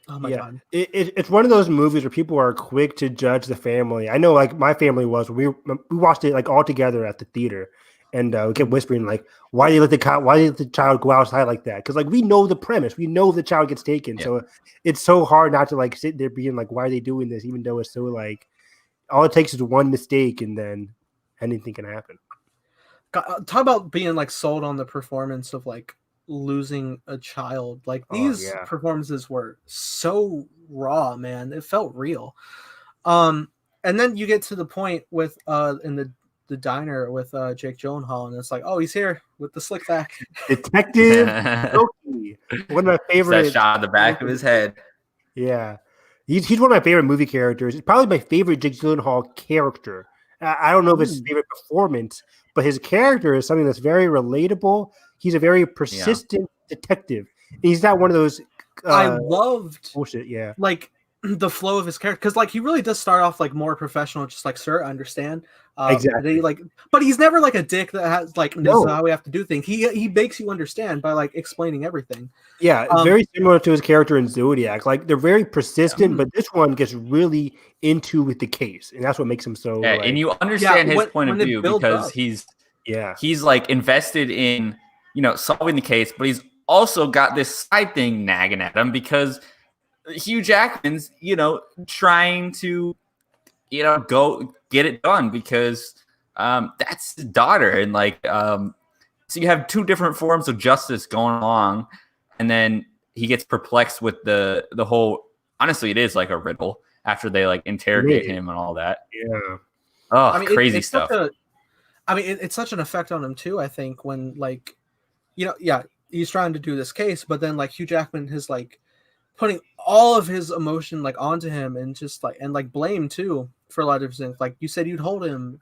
oh my god, it's one of those movies where people are quick to judge the family. I know, like my family was. We watched it like all together at the theater. And we kept whispering, like, why do you let the child go outside like that? Because, like, we know the premise. We know the child gets taken. Yeah. So it's so hard not to, like, sit there being like, why are they doing this? Even though it's so, like, all it takes is one mistake and then anything can happen. God, talk about being, like, sold on the performance of, like, losing a child. Like, these performances were so raw, man. It felt real. And then you get to the point with in the diner with Jake Gyllenhaal, and it's like, oh, he's here with the slick back. Detective Loki. One of my favorite. That shot on the back of his head. Yeah. He's one of my favorite movie characters. It's probably my favorite Jake Gyllenhaal character. I don't know if it's his favorite performance, but his character is something that's very relatable. He's a very persistent detective. And he's not one of those. I loved bullshit. Yeah. Like the flow of his character, because like he really does start off like more professional, just like, sir, I understand. Exactly. But he's never like a dick that has like this is how we have to do things. He makes you understand by like explaining everything. Yeah, very similar to his character in Zodiac. Like they're very persistent, but this one gets really into with the case, and that's what makes him so. Yeah, and you understand his point of view because he's like invested in solving the case, but he's also got this side thing nagging at him because Hugh Jackman's trying to go get it done because that's his daughter, and like so you have two different forms of justice going along, and then he gets perplexed with the whole. Honestly, it is like a riddle after they like interrogate him and all that. Yeah, crazy stuff. It's such an effect on him too. I think when like he's trying to do this case, but then like Hugh Jackman is like putting all of his emotion like onto him and just like blame too for a lot of things. Like you said, you'd hold him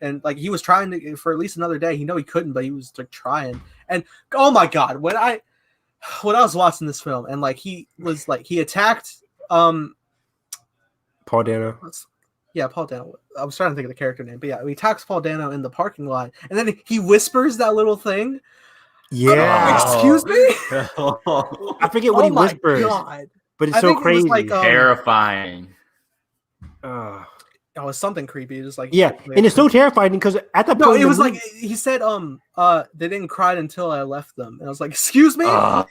and like he was trying to for at least another day. He couldn't, but he was like trying. And oh my god, when I was watching this film and like he attacked Paul Dano. Yeah, Paul Dano. I was trying to think of the character name, but yeah, he attacks Paul Dano in the parking lot, and then he whispers that little thing. Yeah. Excuse me? I forget what he whispers. God. But it's so crazy. It was like, terrifying. It's something creepy. Just like and it's so terrifying because at the point it was like he said, they didn't cry until I left them, and I was like, excuse me. Oh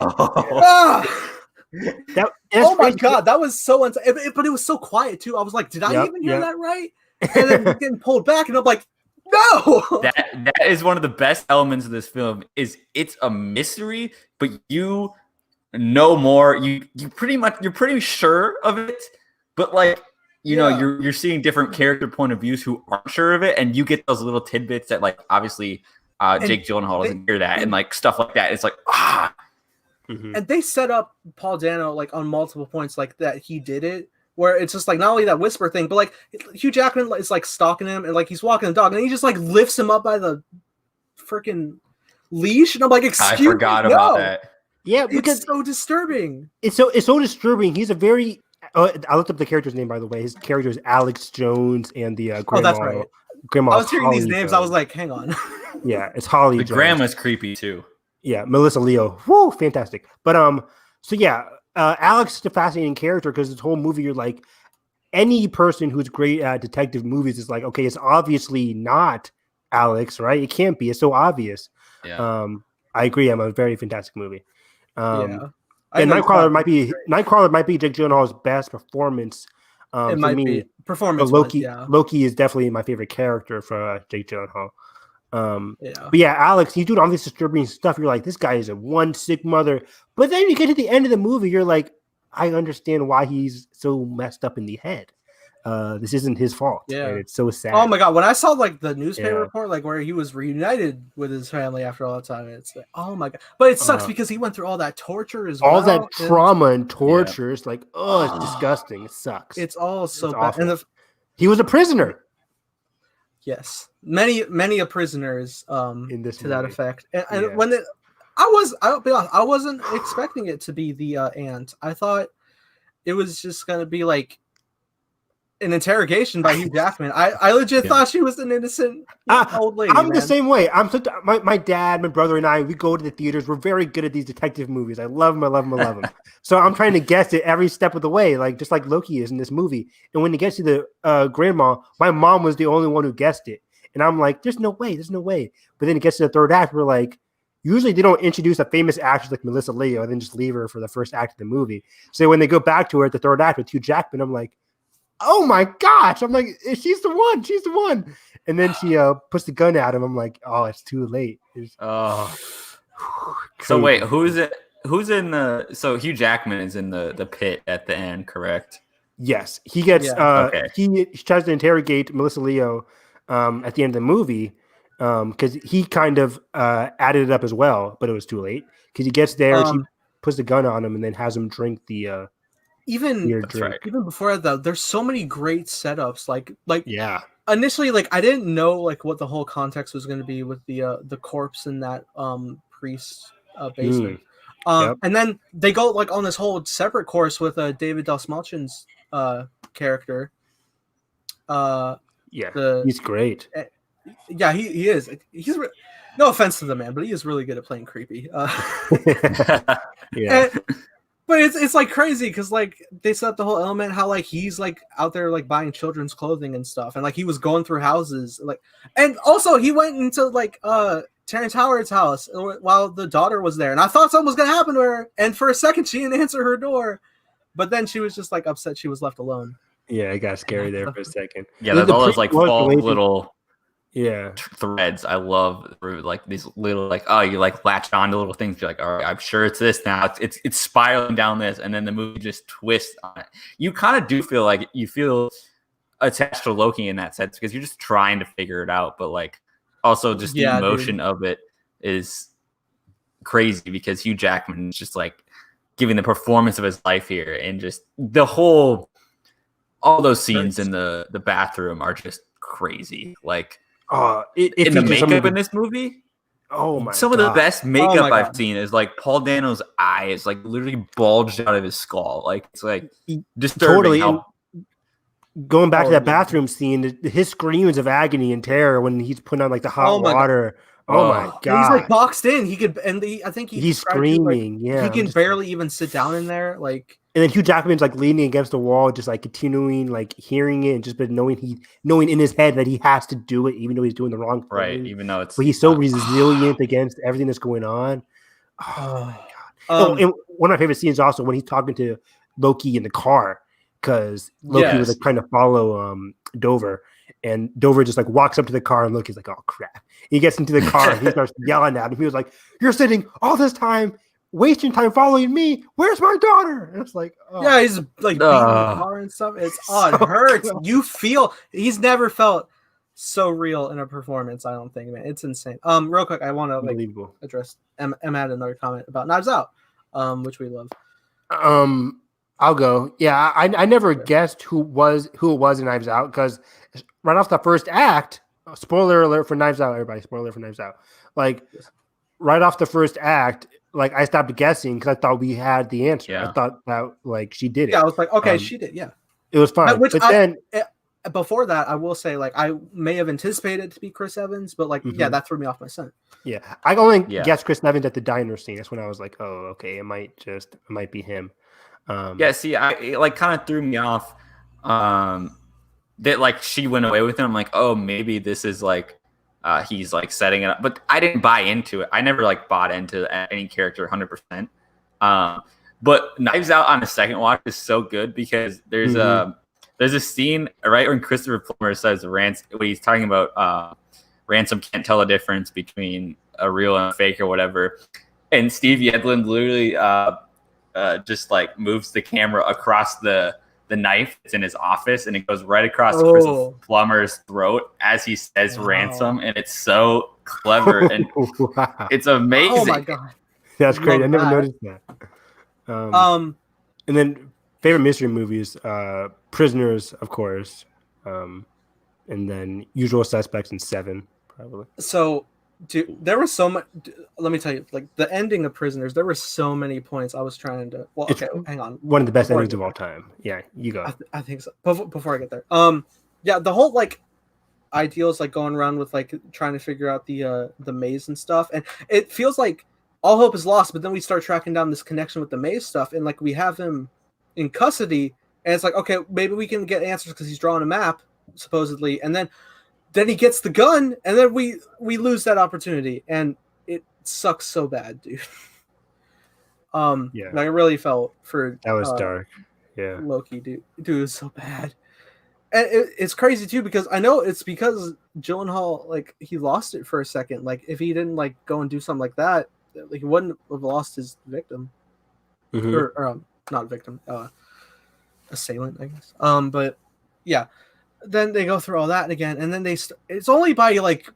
my god, that was so but it was so quiet too. I was like, did I even hear that right? And then getting pulled back, and I'm like, no. That is one of the best elements of this film. Is it's a mystery, but you know more. You're pretty sure of it, but like you're seeing different character point of views who aren't sure of it, and you get those little tidbits that like obviously Jake Gyllenhaal doesn't hear that, and like stuff like that. It's like And they set up Paul Dano like on multiple points like that he did it. Where it's just like not only that whisper thing, but like Hugh Jackman is like stalking him and like he's walking the dog and he just like lifts him up by the freaking leash and I'm like, excuse me, I forgot about that. Yeah, because it's so disturbing. It's so disturbing. He's a very I looked up the character's name, by the way. His character is Alex Jones and the grandma. That's right. Grandma. I was hearing these names. I was like, hang on. Yeah, it's Holly. The grandma's creepy too. Yeah, Melissa Leo. Woo, fantastic. But so yeah. Alex is a fascinating character because this whole movie, you're like, any person who's great at detective movies is like, okay, it's obviously not Alex, right? It can't be. It's so obvious. Yeah. I agree. I'm a very fantastic movie. Yeah. And Nightcrawler might be Jake Gyllenhaal's best performance. It for might me, be performance. Loki is definitely my favorite character for Jake Gyllenhaal. Yeah. But yeah, Alex, he's doing all this disturbing stuff. You're like, this guy is a one sick mother. But then you get to the end of the movie, you're like, I understand why he's so messed up in the head. This isn't his fault. Yeah. And it's so sad. Oh my god, when I saw like the newspaper report, like where he was reunited with his family after all that time, it's like, oh my god. But it sucks because he went through all that torture as well. All that trauma and torture. It's like, it's disgusting. It sucks. It's all so bad. Awful. And he was a prisoner. Yes. Many a prisoners in this to that effect. And when I'll be honest, I wasn't expecting it to be the aunt. I thought it was just gonna be like an interrogation by Hugh Jackman. I legit thought she was an innocent old lady. I'm the same way. My dad, my brother, and I, we go to the theaters. We're very good at these detective movies. I love them. So I'm trying to guess it every step of the way, like just like Loki is in this movie. And when it gets to the grandma, my mom was the only one who guessed it. And I'm like, there's no way. But then it gets to the third act, we're like, usually they don't introduce a famous actress like Melissa Leo and then just leave her for the first act of the movie. So when they go back to her at the third act with Hugh Jackman, I'm like, oh my gosh. I'm like, she's the one. And then she puts the gun at him. I'm like, oh, it's too late. So wait, who's in the, so Hugh Jackman is in the pit at the end, correct? Yes. He gets, he tries to interrogate Melissa Leo at the end of the movie because he kind of added it up as well, but it was too late because he gets there, she puts the gun on him and then has him drink the even before that, though, there's so many great setups. Like initially, like I didn't know like what the whole context was going to be with the corpse in that priest basement. And then they go like on this whole separate course with David Dastmalchian's character. He's great. Yeah, he is. No offense to the man, but he is really good at playing creepy. But it's like crazy because like they set up the whole element how like he's like out there like buying children's clothing and stuff, and like he was going through houses like, and also he went into like Terrence Howard's house while the daughter was there, and I thought something was gonna happen to her, and for a second she didn't answer her door, but then she was just like upset she was left alone. Yeah, it got scary there for a second. Yeah, there's all those like false little yeah threads. I love like these little like, oh, you like latch on to little things. You're like, all right, I'm sure it's this now. It's spiraling down this, and then the movie just twists on it. You kind of do feel like you feel attached to Loki in that sense because you're just trying to figure it out, but like also just the emotion of it is crazy because Hugh Jackman is just like giving the performance of his life here, and just the whole all those scenes in the bathroom are just crazy. Like in the makeup in this movie, some of the best makeup I've seen is like Paul Dano's eye is like literally bulged out of his skull. Like it's like disturbing. Totally. Going back to that bathroom scene, his screams of agony and terror when he's putting on like the hot water. Oh my god! He's like boxed in. He could, and I think he's screaming. He can barely even sit down in there. Like, and then Hugh Jackman's like leaning against the wall, just like continuing, like hearing it, and just but knowing in his head that he has to do it, even though he's doing the wrong thing. Right. Even though it's, but he's so resilient against everything that's going on. Oh my god! And one of my favorite scenes also when he's talking to Loki in the car because Loki was like trying to follow Dover. And Dover just like walks up to the car and Loki's like, oh crap. He gets into the car and he starts yelling at him. He was like, you're sitting all this time, wasting time following me. Where's my daughter? And it's like, he's like beating the car and stuff. It's it hurts. You feel he's never felt so real in a performance, I don't think, man. It's insane. Real quick, I want to address Emma had another comment about Knives Out, which we love. I'll go. Yeah, I never guessed who it was in Knives Out because right off the first act, spoiler alert for Knives Out, everybody, spoiler alert for Knives Out. Like right off the first act, like I stopped guessing because I thought we had the answer. Yeah. I thought that like she did it. Yeah, I was like, okay, she did. Yeah, it was fine. But then before that, I will say like I may have anticipated it to be Chris Evans, but like that threw me off my scent. Yeah, I only guessed Chris Evans at the diner scene. That's when I was like, oh, okay, it might be him. See, it like kind of threw me off that like she went away with him. I'm like, oh, maybe this is like he's like setting it up, but I didn't buy into it. I never like bought into any character 100%. But Knives Out on a second watch is so good because there's a scene right when Christopher Plummer says when he's talking about Ransom can't tell the difference between a real and a fake or whatever, and Steve Yedlin literally just like moves the camera across the knife. It's in his office, and it goes right across Christopher Plummer's throat as he says ransom, and it's so clever and it's amazing. Oh my god, that's great! I never noticed that. And then favorite mystery movies, Prisoners, of course, and then Usual Suspects and Seven, probably. So, dude, there was so much. Let me tell you, like the ending of Prisoners, there were so many points I was trying to. Well, okay, hang on. One of the best endings of all time. Yeah, you go. I think so. Before I get there, yeah, the whole like ideals like going around with like trying to figure out the maze and stuff, and it feels like all hope is lost. But then we start tracking down this connection with the maze stuff, and like we have him in custody, and it's like, okay, maybe we can get answers because he's drawing a map supposedly, and then he gets the gun, and then we lose that opportunity, and it sucks so bad, dude. Yeah, like I really felt for that was dark. Yeah, Loki, dude, it was so bad, and it's crazy too because I know it's because Gyllenhaal, like he lost it for a second. Like if he didn't like go and do something like that, like he wouldn't have lost his victim, or not victim, assailant, I guess. But yeah. Then they go through all that again, and then it's only by like,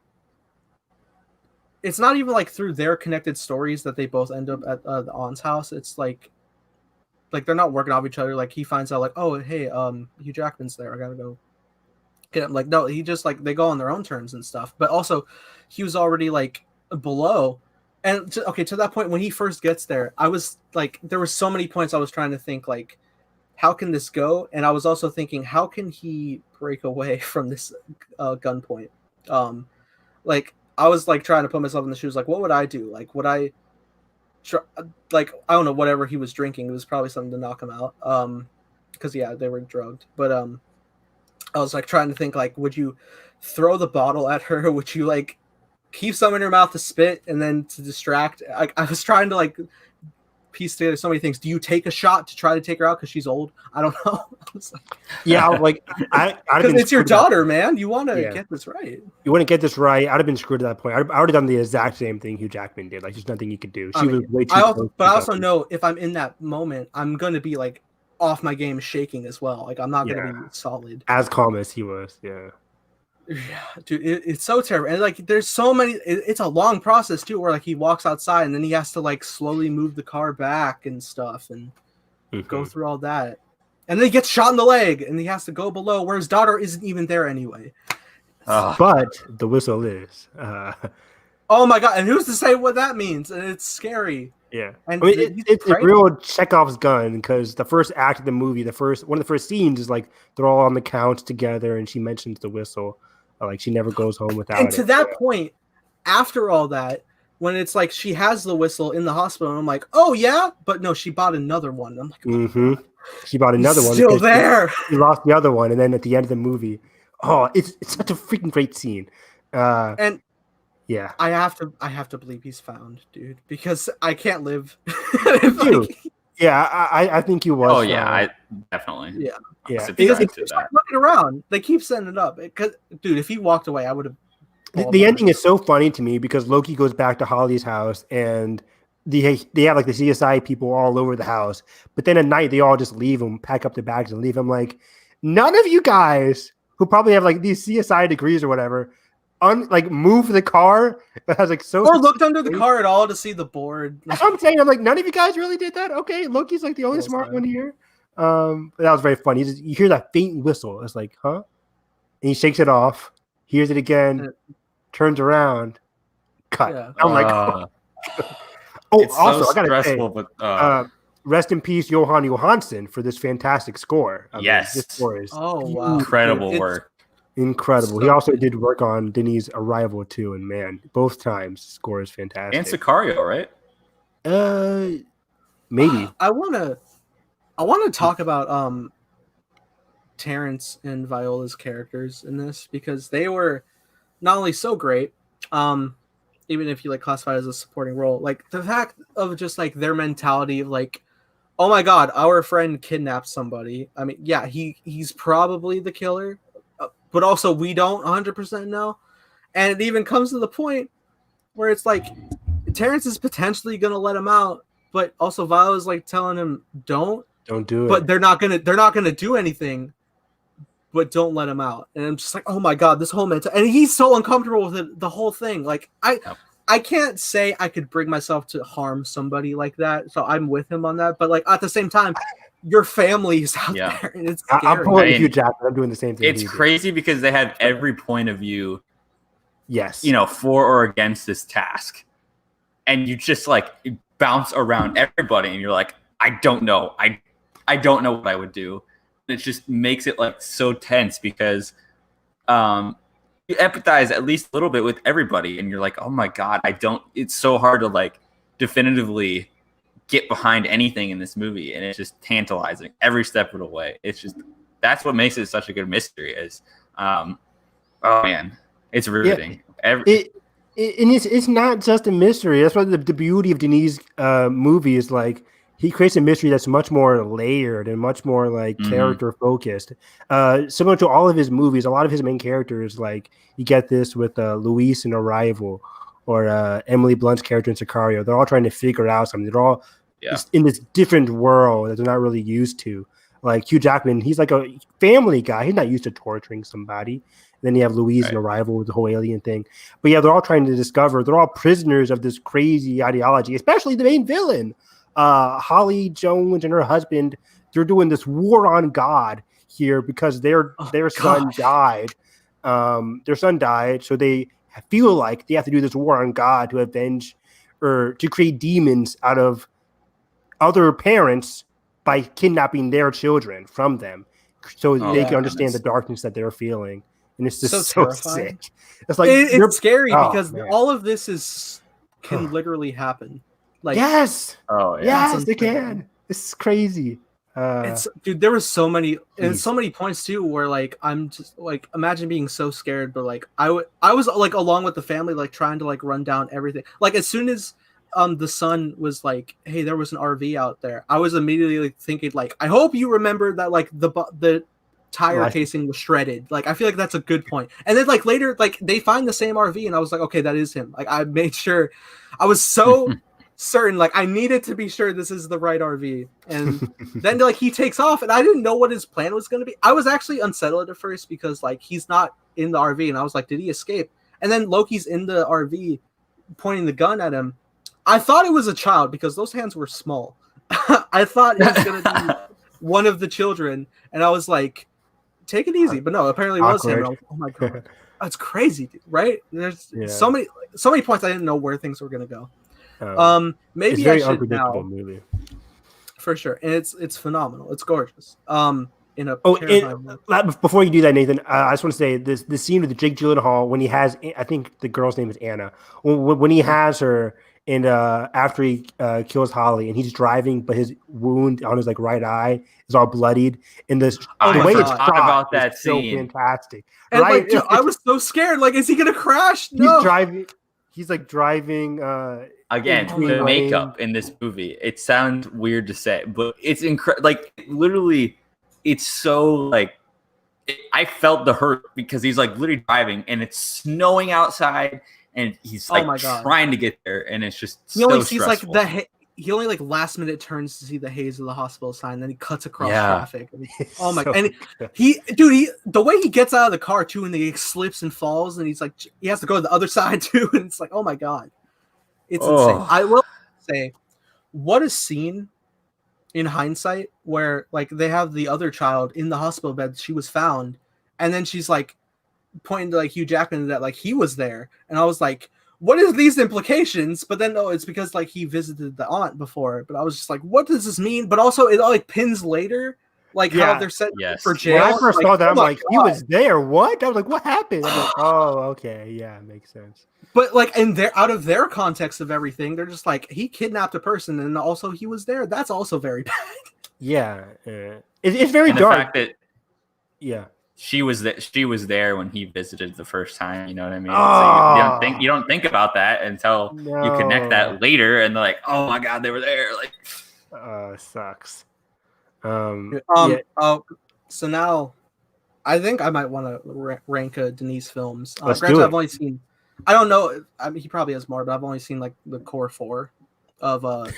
it's not even like through their connected stories that they both end up at the aunt's house. It's like they're not working off each other. Like he finds out like, oh hey, Hugh Jackman's there, I gotta go get him. Like no, he just like they go on their own terms and stuff. But also, he was already like below, and to that point when he first gets there, I was like, there were so many points I was trying to think like, how can this go? And I was also thinking, how can he break away from this gunpoint? Like I was like trying to put myself in the shoes. Like, what would I do? Like, would I like, I don't know, whatever he was drinking, it was probably something to knock him out. Because yeah, they were drugged. But I was like trying to think, like, would you throw the bottle at her? Would you like keep some in her mouth to spit and then to distract? I was trying to like piece together so many things. Do you take a shot to try to take her out because she's old? I don't know. Yeah, like because it's your daughter, man. You want to get this right. You want to get this right. I'd have been screwed at that point. I would have done the exact same thing Hugh Jackman did. Like, there's nothing you could do. She was way too. I also know if I'm in that moment, I'm gonna be like off my game, shaking as well. Like I'm not gonna be solid. As calm as he was. Yeah. Yeah, dude, it's so terrible, and like there's so many. It's a long process too, where like he walks outside and then he has to like slowly move the car back and stuff, and go through all that, and then he gets shot in the leg, and he has to go below where his daughter isn't even there anyway. But the whistle is. Oh my god! And who's to say what that means? And it's scary. Yeah, and I mean, it's a real Chekhov's gun because the first act of the movie, one of the first scenes is like they're all on the couch together, and she mentions the whistle. Like she never goes home without it. And to that point, after all that, when it's like she has the whistle in the hospital, and I'm like, oh yeah, but no, she bought another one. I'm like, she bought another one. Still there. She lost the other one, and then at the end of the movie, it's such a freaking great scene. And yeah, I have to believe he's found, dude, because I can't live. Yeah, I think he was. Oh yeah, I definitely. Yeah. Because they keep looking around. They keep setting it up. Because, dude, if he walked away, I would have. The ending is so funny to me because Loki goes back to Holly's house and they have like the CSI people all over the house. But then at night, they all just leave him, pack up their bags and leave him. Like, none of you guys who probably have like these CSI degrees or whatever, like move the car. That has like so. Or looked under the car at all to see the board. That's what I'm saying. I'm like, none of you guys really did that. Okay, Loki's like the only smart one here. But that was very funny. You hear that faint whistle. It's like, huh? And he shakes it off, hears it again, turns around, cut. Yeah. I'm like, also, I gotta say, but, rest in peace, Johan Johansson, for this fantastic score. Yes, this score is incredible work. Incredible. He also did work on Denis' Arrival too, and man, both times score is fantastic. And Sicario, right? Maybe. I want to talk about Terrence and Viola's characters in this because they were not only so great, even if you like classify it as a supporting role, like the fact of just like their mentality of like, oh my god, our friend kidnapped somebody. I mean, yeah, he's probably the killer, but also we don't 100% know. And it even comes to the point where it's like Terrence is potentially gonna let him out, but also Viola's like telling him don't do it. But they're not gonna do anything, but don't let him out. And I'm just like, oh my god, this whole mental, and he's so uncomfortable with it, the whole thing. Like I can't say I could bring myself to harm somebody like that, so I'm with him on that. But like at the same time, your family's out there, and it's scary. I'm pulling Hugh Jackman. I'm doing the same thing. It's crazy because they have every point of view. Yes, for or against this task, and you just like bounce around everybody, and you're like, I don't know, I don't know what I would do. It just makes it like so tense because you empathize at least a little bit with everybody, and you're like, oh my god, it's so hard to like definitively get behind anything in this movie, and it's just tantalizing every step of the way. It's just that's what makes it such a good mystery. Oh man, it's riveting. It's not just a mystery. That's why the beauty of Denis' movie is like he creates a mystery that's much more layered and much more like character focused. Similar to all of his movies, a lot of his main characters, like you get this with Luis in Arrival or Emily Blunt's character in Sicario. They're all trying to figure out something. They're all in this different world that they're not really used to. Like Hugh Jackman, he's like a family guy. He's not used to torturing somebody. Then you have Louise in Arrival with the whole alien thing. But yeah, they're all trying to discover. They're all prisoners of this crazy ideology, especially the main villain. Holly Jones and her husband, they're doing this war on God here because their son died. Their son died, so they feel like they have to do this war on God to avenge or to create demons out of other parents by kidnapping their children from them so they can understand the darkness that they're feeling. And it's just so sick. It's like it's scary because all of this can literally happen. Like yes, yes, they can. This is crazy. Dude, there was so many and so many points too where like I'm just like imagine being so scared, but like I was like along with the family like trying to like run down everything. Like as soon as the son was like, hey, there was an RV out there, I was immediately like, thinking like, I hope you remember that like the tire casing was shredded. Like I feel like that's a good point. And then like later like they find the same RV and I was like, okay, that is him. Like I made sure I was so certain, like I needed to be sure this is the right RV. And then like he takes off and I didn't know what his plan was going to be. I was actually unsettled at first because like he's not in the RV and I was like, did he escape? And then Loki's in the RV pointing the gun at him. I thought it was a child because those hands were small. I thought it was going to be one of the children and I was like, take it easy. But no, apparently it was him. Was, oh my god. That's crazy, dude, right? There's so many points I didn't know where things were going to go. Maybe it's a very I should unpredictable now, movie for sure, and it's phenomenal. It's gorgeous. Before you do that, Nathan, I just want to say this: the scene with the Jake Gyllenhaal when he has, I think the girl's name is Anna, when he has her, and after he kills Holly, and he's driving, but his wound on his like right eye is all bloodied, and the way it's shot about that scene, so fantastic. And right? Like, I was so scared. Like, is he gonna crash? No. He's driving. Again, the makeup in this movie, it sounds weird to say, but it's incredible. Like, literally, it's so, like, I felt the hurt because he's, like, literally driving, and it's snowing outside, and he's, like, trying to get there, and it's just so stressful. He only, like, last minute turns to see the haze of the hospital sign, then he cuts across traffic. Oh, my God. And the way he gets out of the car, too, and he slips and falls, and he's, like, he has to go to the other side, too, and it's like, oh, my God. It's insane. I will say, what a scene in hindsight where like they have the other child in the hospital bed. She was found, and then she's like pointing to like Hugh Jackman that like he was there, and I was like, what is these implications? But then it's because like he visited the aunt before. But I was just like, what does this mean? But also it all like pins later. Like how they're set for jail. When I first saw that, I'm like, he was there. What? I was like, what happened? I'm like, oh, okay, yeah, makes sense. But like, and they're out of their context of everything. They're just like, he kidnapped a person, and also he was there. That's also very bad. Yeah, it's very dark. The fact that, she was there when he visited the first time. You know what I mean? Oh, So you don't think about that until you connect that later, and they're like, oh my god, they were there. Like, sucks. Yeah. So now, I think I might want to rank Denise films. Let's granted, do it. I've only seen. I don't know. I mean, he probably has more, but I've only seen like the core 4 of of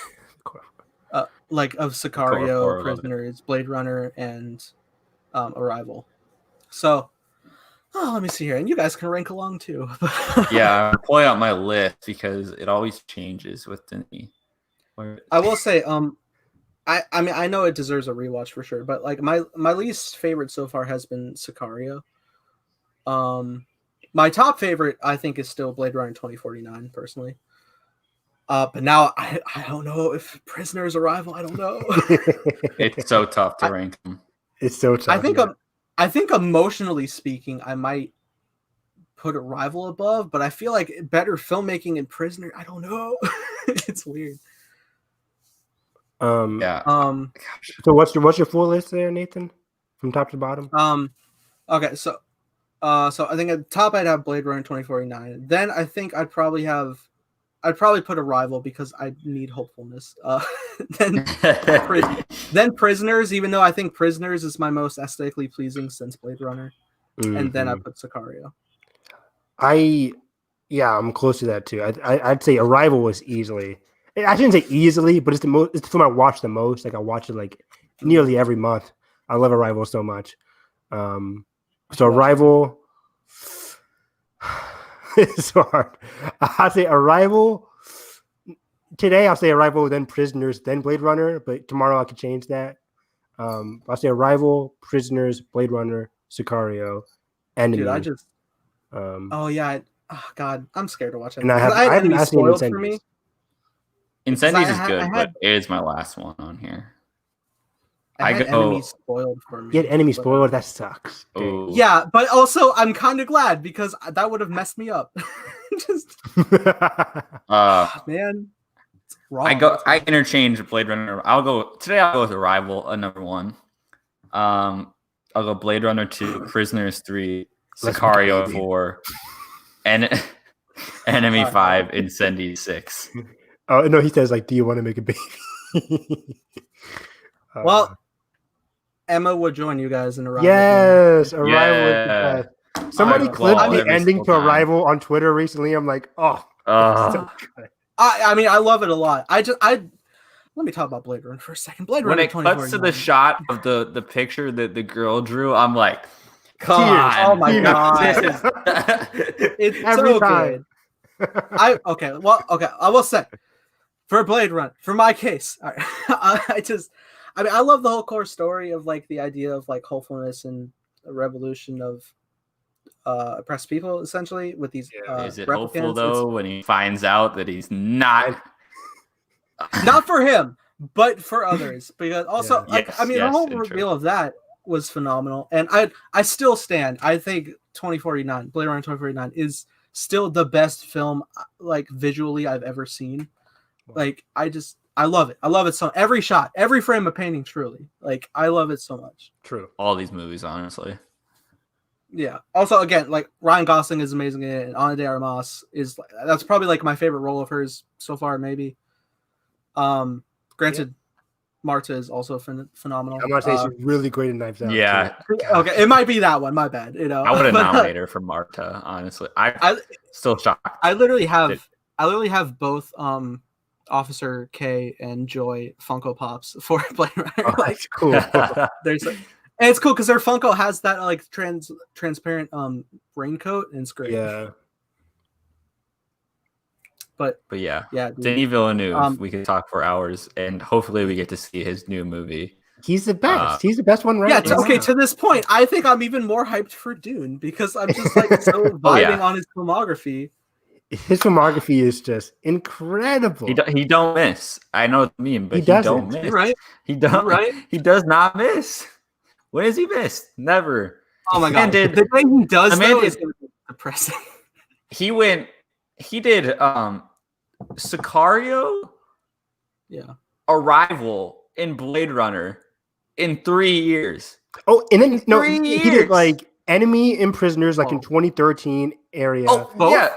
Sicario, Prisoners, Blade Runner, and Arrival. So, let me see here, and you guys can rank along too. yeah, I'm pulling out my list because it always changes with Denise. I will say, I mean, I know it deserves a rewatch for sure, but like my least favorite so far has been Sicario. My top favorite, I think, is still Blade Runner 2049, personally. But now I don't know if Prisoners, Arrival. I don't know. It's so tough to rank them. It's so tough. I think emotionally speaking, I might put Arrival above, but I feel like better filmmaking in Prisoner. I don't know. It's weird. Yeah. So what's your full list there, Nathan, from top to bottom? Okay, so I think at the top I'd have Blade Runner 2049. Then I think I'd probably put Arrival because I need hopefulness. Then Prisoners, even though I think Prisoners is my most aesthetically pleasing since Blade Runner, and then I put Sicario. I'm close to that too. I'd say Arrival was easily. I shouldn't say easily, but it's the film I watch the most. Like I watch it like nearly every month. I love Arrival so much. So Arrival. It's so hard. I'll say Arrival. Today I'll say Arrival, then Prisoners, then Blade Runner. But tomorrow I could change that. I'll say Arrival, Prisoners, Blade Runner, Sicario, Enemy. Dude, I just. God, I'm scared to watch it. And I haven't Enemy spoiled for me. Incendies is good, but it is my last one on here. I had Enemy spoiled for me. You had Enemy spoiled? That sucks. Yeah, but also I'm kind of glad because that would have messed me up. Just man, it's wrong. I interchange Blade Runner. I'll go with Arrival, number 1. I'll go Blade Runner 2, Prisoners 3, Sicario 4, and Enemy 5, Incendies 6. Oh no, he says like, "Do you want to make a baby?" Well, Emma would join you guys in Arrival. Yes, Arrival is the best. Somebody clipped the ending to Arrival on Twitter recently. I'm like, so good. I mean, I love it a lot. Let me talk about Blade Runner for a second. Blade Runner. When it cuts to the shot of the picture that the girl drew, I'm like, come on! Oh my god! It's every so time. Good. I will say, for Blade Runner, for my case, I love the whole core story of like the idea of like hopefulness and a revolution of oppressed people, essentially, with these. Is it hopeful though when he finds out that he's not? Not for him, but for others, because also, the whole reveal of that was phenomenal, and I still stand. I think 2049, Blade Runner 2049, is still the best film, like visually, I've ever seen. Like I love it. I love it so. Every shot, every frame of painting, truly. Like I love it so much. True. All these movies, honestly. Yeah. Also, again, like Ryan Gosling is amazing in it, and Ana de Armas that's probably like my favorite role of hers so far, maybe. Granted, Marta is also phenomenal. I'm gonna say she's really great in Knives Out. Yeah. Okay, it might be that one. My bad. You know, I would have nominated her for Marta. Honestly, I still shocked. I literally have both Officer K and Joy Funko Pops for Blade Runner. Like, cool. And it's cool because their Funko has that like transparent raincoat, and it's great. Yeah. But yeah, dude. Denis Villeneuve, we could talk for hours, and hopefully we get to see his new movie. He's the best. He's the best one right now. Okay, to this point, I think I'm even more hyped for Dune because I'm just like so vibing on his filmography. His filmography is just incredible. He don't miss. I know what I mean, but he don't miss. Right? He don't. Right? He does not miss. When has he missed? Never. Oh my god! The thing he does though is depressing. He did Sicario, yeah, Arrival, and Blade Runner in 3 years. Oh, and then no, 3 he did years. like Enemy and Prisoners like in 2013 area. Oh, Both? yeah.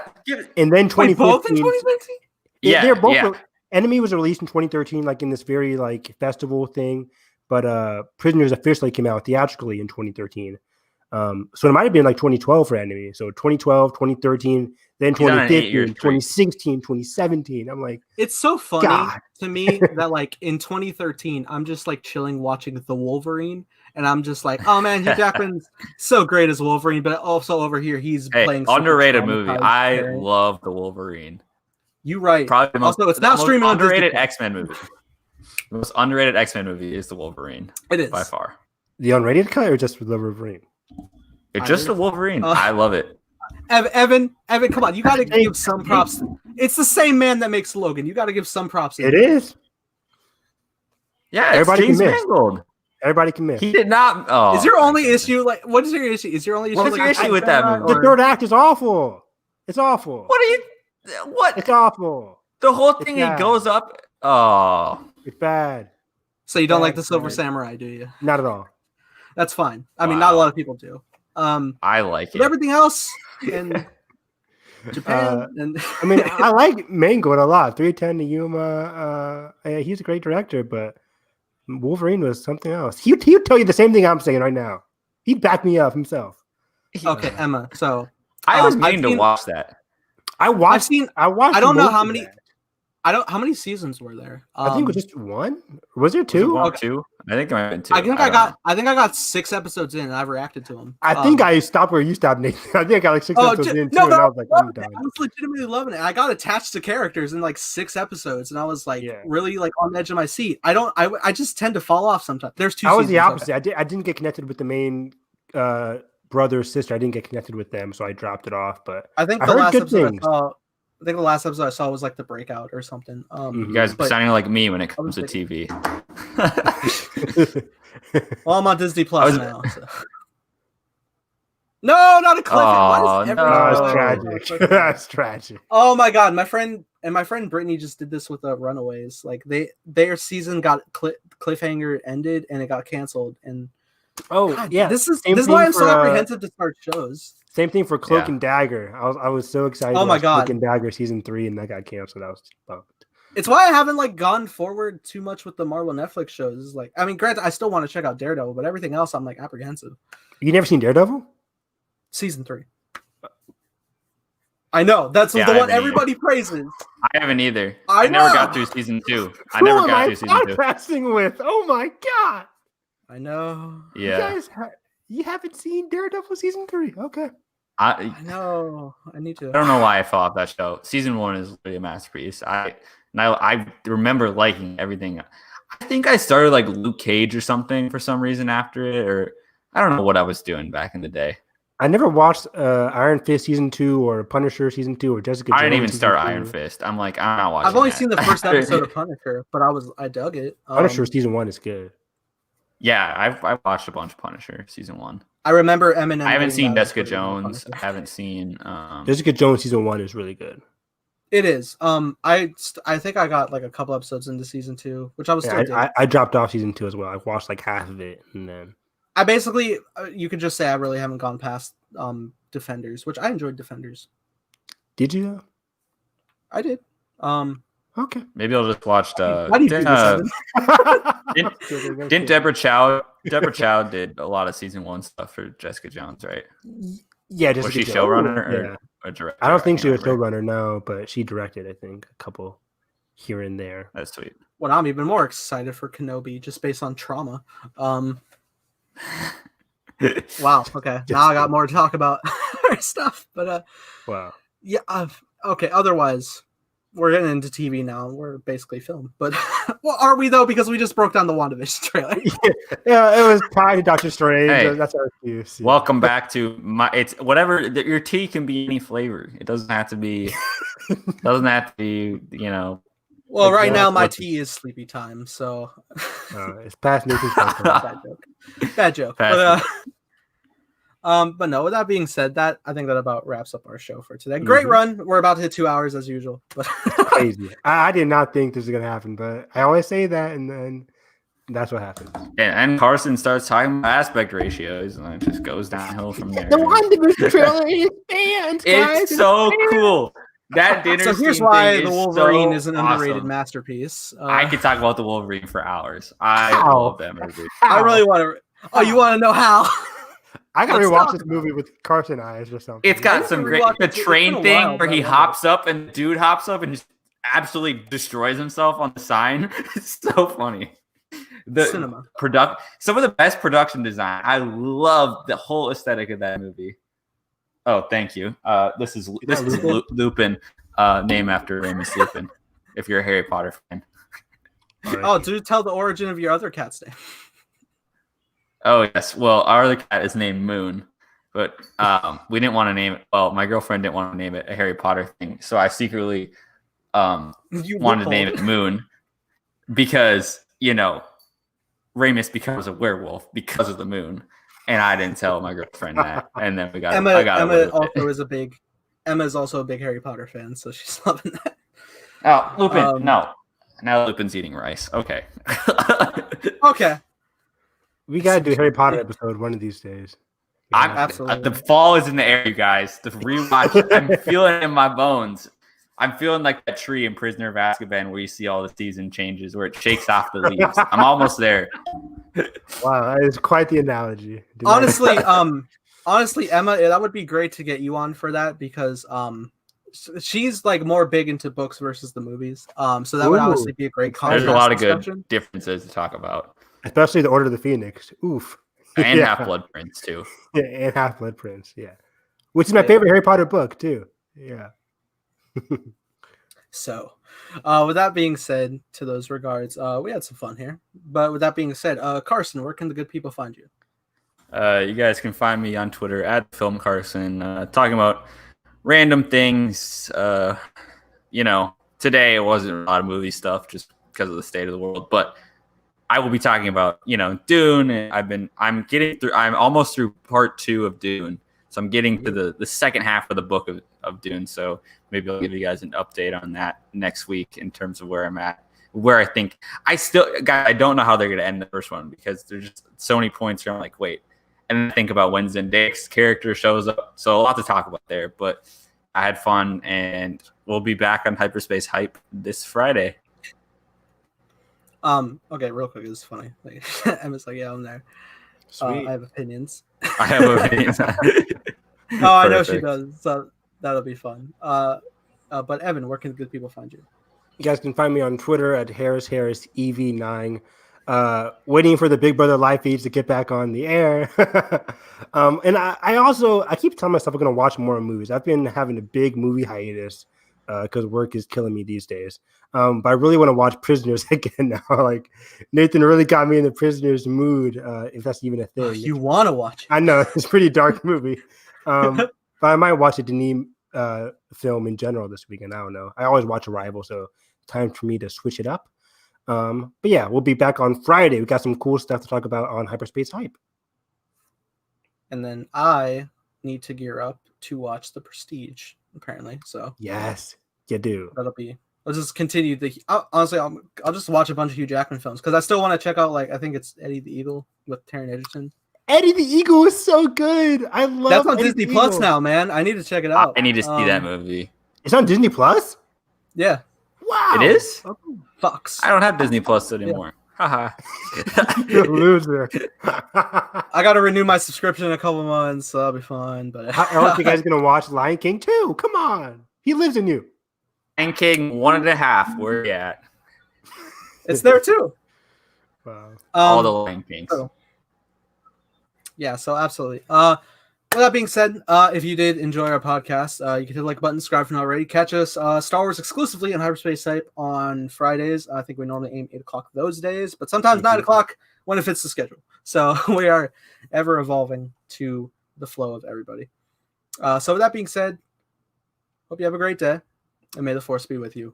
And then Wait, 2015. both in 2013? Yeah, they're both. yeah. Enemy was released in 2013, like in this very like festival thing, but Prisoners officially came out theatrically in 2013. So it might have been like 2012 for Enemy. So 2012, 2013, then 2015, 2016, 2017. I'm like, it's so funny God. to me that like in 2013, I'm just like chilling watching The Wolverine, and I'm just like, oh man, Hugh Jackman's so great as Wolverine, but also over here he's playing underrated movie. I love The Wolverine. You right. Probably the also, it's now streaming on Disney. Underrated X-Men movie. The most underrated X-Men movie is The Wolverine. It is by far. The unrated cut or just The Wolverine? It's just The Wolverine. I love it. Evan, come on! You got to give some props. It's the same man that makes Logan. You got to give some props. It is. Yeah, everybody James can miss. Mangold. Everybody can miss. He did not. Oh. Is your only issue like? What is your issue? Is your only issue? What's your issue with that movie? The third act is awful. It's awful. What are you? What? It's awful. The whole thing. It goes up. Oh, it's bad. So you don't like the Silver Samurai, do you? Not at all. That's fine. I mean, not a lot of people do. I like it. Everything else in Japan. And I mean, I like Mangold a lot. 310 to Yuma. He's a great director, but Wolverine was something else. He'd tell you the same thing I'm saying right now. He'd back me up himself. Okay, Emma. So I was meaning to watch that. I watched. I don't know how many. How many seasons were there? I think it was just one. Was there two? Two. I think I went two. I think I got 6 episodes in, and I've reacted to them. I think I stopped where you stopped, Nathan. I think I got like 6 episodes in too, and I was like, I'm done. I was legitimately loving it. I got attached to characters in like 6 episodes, and I was like really like on the edge of my seat. I just tend to fall off sometimes. There's 2. I was the opposite. I didn't get connected with the main brother or sister. I didn't get connected with them, so I dropped it off. But I think the last episode I think the last episode I saw was like the breakout or something. You guys are sounding like me when it comes to TV. Well, I'm on Disney Plus now. So. No, not a clip. That's tragic. That's tragic. Oh my god, my friend Brittany just did this with the Runaways. Like their season got cliffhanger ended and it got canceled. And god, yeah, this is why I'm so apprehensive to start shows. Same thing for Cloak and Dagger. I was so excited. Oh my god, Cloak and Dagger season 3, and that got canceled. I was bummed. It's why I haven't like gone forward too much with the Marvel Netflix shows. It's like, I mean, granted, I still want to check out Daredevil, but everything else I'm like apprehensive. You never seen Daredevil? Season 3. I know that's the one everybody praises. I haven't either. I never got through season 2. I never got through season 2. Pressing with? Oh my god! I know. Yeah. You haven't seen Daredevil season 3? Okay. I know. I need to. I don't know why I fell off that show. Season 1 is really a masterpiece. I remember liking everything. I think I started like Luke Cage or something for some reason after it, or I don't know what I was doing back in the day. I never watched Iron Fist season 2 or Punisher season 2 or Jessica Jones. I didn't even start Iron Fist. I'm like, I'm not watching. I've only seen the first episode of Punisher, but I dug it. Punisher season 1 is good. Yeah, I watched a bunch of Punisher season 1. I remember Eminem. I haven't seen Jessica Jones. I haven't seen Jessica Jones season 1 is really good. It is. I think I got like a couple episodes into season 2, which I was still doing. I dropped off season 2 as well. I watched like half of it, and then I basically you could just say I really haven't gone past Defenders, which I enjoyed Defenders. Did you? I did. Okay. Maybe I'll just watch didn't Deborah Chow did a lot of season 1 stuff for Jessica Jones, right? Yeah, was she showrunner or director? I don't think she was showrunner, no, but she directed, I think, a couple here and there. That's sweet. Well, I'm even more excited for Kenobi just based on trauma. Wow. Okay. Now I got more to talk about stuff, but wow. Yeah. Okay. Otherwise, we're getting into TV now. We're basically film, but well, are we though? Because we just broke down the WandaVision trailer. Yeah, it was tied to Doctor Strange. Hey, that's our excuse. Welcome back to it's whatever. Your tea can be any flavor. It doesn't have to be. You know. Well, right now my tea is sleepy time, so it's past Nathan's bad joke. But no, with that being said, I think that about wraps up our show for today. Great run. We're about to hit 2 hours as usual. But crazy. I did not think this was gonna happen, but I always say that, and then That's what happens. And Carson starts talking about aspect ratios, and it just goes downhill from there. The WandaVision trailer is banned, guys. It's so cool. That dinner So here's scene why thing the is Wolverine so is an underrated awesome. masterpiece. I could talk about the Wolverine for hours. I love that movie. I really want to. Oh, you want to know how? I gotta Let's rewatch talk this about movie with Carson eyes or something. It's got some great the train thing where he hops up and the dude hops up and just absolutely destroys himself on the sign. It's so funny. The cinema some of the best production design. I love the whole aesthetic of that movie. Oh, thank you. This is Lupin, name after Remus Lupin. If you're a Harry Potter fan. Oh, do tell the origin of your other cat's name. Oh yes. Well, our other cat is named Moon, but we didn't want to name it. Well, my girlfriend didn't want to name it a Harry Potter thing, so I secretly wanted to name it Moon because Remus becomes a werewolf because of the moon, and I didn't tell my girlfriend that. And then we got Emma is also a big Harry Potter fan, so she's loving that. Oh, Lupin! No, now Lupin's eating rice. Okay. Okay. We gotta do a Harry Potter episode one of these days. Absolutely. The fall is in the air, you guys. The rewatch. I'm feeling it in my bones. I'm feeling like that tree in Prisoner of Azkaban where you see all the season changes, where it shakes off the leaves. I'm almost there. Wow, that is quite the analogy. Honestly, Emma, that would be great to get you on for that because she's like more big into books versus the movies. So that would obviously be a great contrast. There's a lot of good differences to talk about, especially the Order of the Phoenix. Oof, and Half-Blood Prince too. Yeah, and Half-Blood Prince. Yeah, which is my favorite Harry Potter book too. Yeah. So, with that being said, to those regards, we had some fun here. But with that being said, Carson, where can the good people find you? You guys can find me on Twitter at FilmCarson, talking about random things. Today it wasn't a lot of movie stuff just because of the state of the world, but I will be talking about, Dune. And I'm almost through part 2 of Dune. So I'm getting to the second half of the book of Dune. So maybe I'll give you guys an update on that next week in terms of where I'm at, where I think I don't know how they're going to end the first one because there's just so many points where I'm like, wait. And then I think about when Zendaya's character shows up. So a lot to talk about there, but I had fun and we'll be back on Hyperspace Hype this Friday. Okay, real quick. It's funny. Like, Emma's like, yeah, I'm there. I have opinions. I have opinions. Oh, I know she does. So that'll be fun. But Evan, where can good people find you? You guys can find me on Twitter at HarrisEV9. Waiting for the Big Brother live feeds to get back on the air. And I keep telling myself I'm going to watch more movies. I've been having a big movie hiatus because work is killing me these days. But I really want to watch Prisoners again now. Like Nathan really got me in the Prisoners mood, if that's even a thing. You want to watch it. I know it's a pretty dark movie. But I might watch a Denis film in general this weekend. I don't know. I always watch Arrival, so time for me to switch it up. But yeah, we'll be back on Friday. We got some cool stuff to talk about on Hyperspace Hype. And then I need to gear up to watch The Prestige, apparently. So yes, you do. I'll just continue honestly, I'll just watch a bunch of Hugh Jackman films because I still want to check out, like, I think it's Eddie the Eagle with Taron Egerton. Eddie the Eagle is so good. I love that's on Disney Plus now, man. I need to check it out. I need to see that movie. It's on Disney Plus? Yeah. Wow. It is? Oh, fucks. I don't have Disney Plus anymore. Haha. You're a loser. I got to renew my subscription in a couple months, so that'll be fun. But how else you guys gonna watch Lion King 2? Come on. He lives in you. Lion King 1.5. Where you at? It's there too. Wow. All the Lion Kings. Yeah, so absolutely. With that being said, if you did enjoy our podcast, you can hit the like button, subscribe if not already. Catch us Star Wars exclusively on Hyperspace Hype on Fridays. I think we normally aim 8 o'clock those days, but sometimes 9 o'clock when it fits the schedule. So we are ever evolving to the flow of everybody. So with that being said, hope you have a great day, and may the Force be with you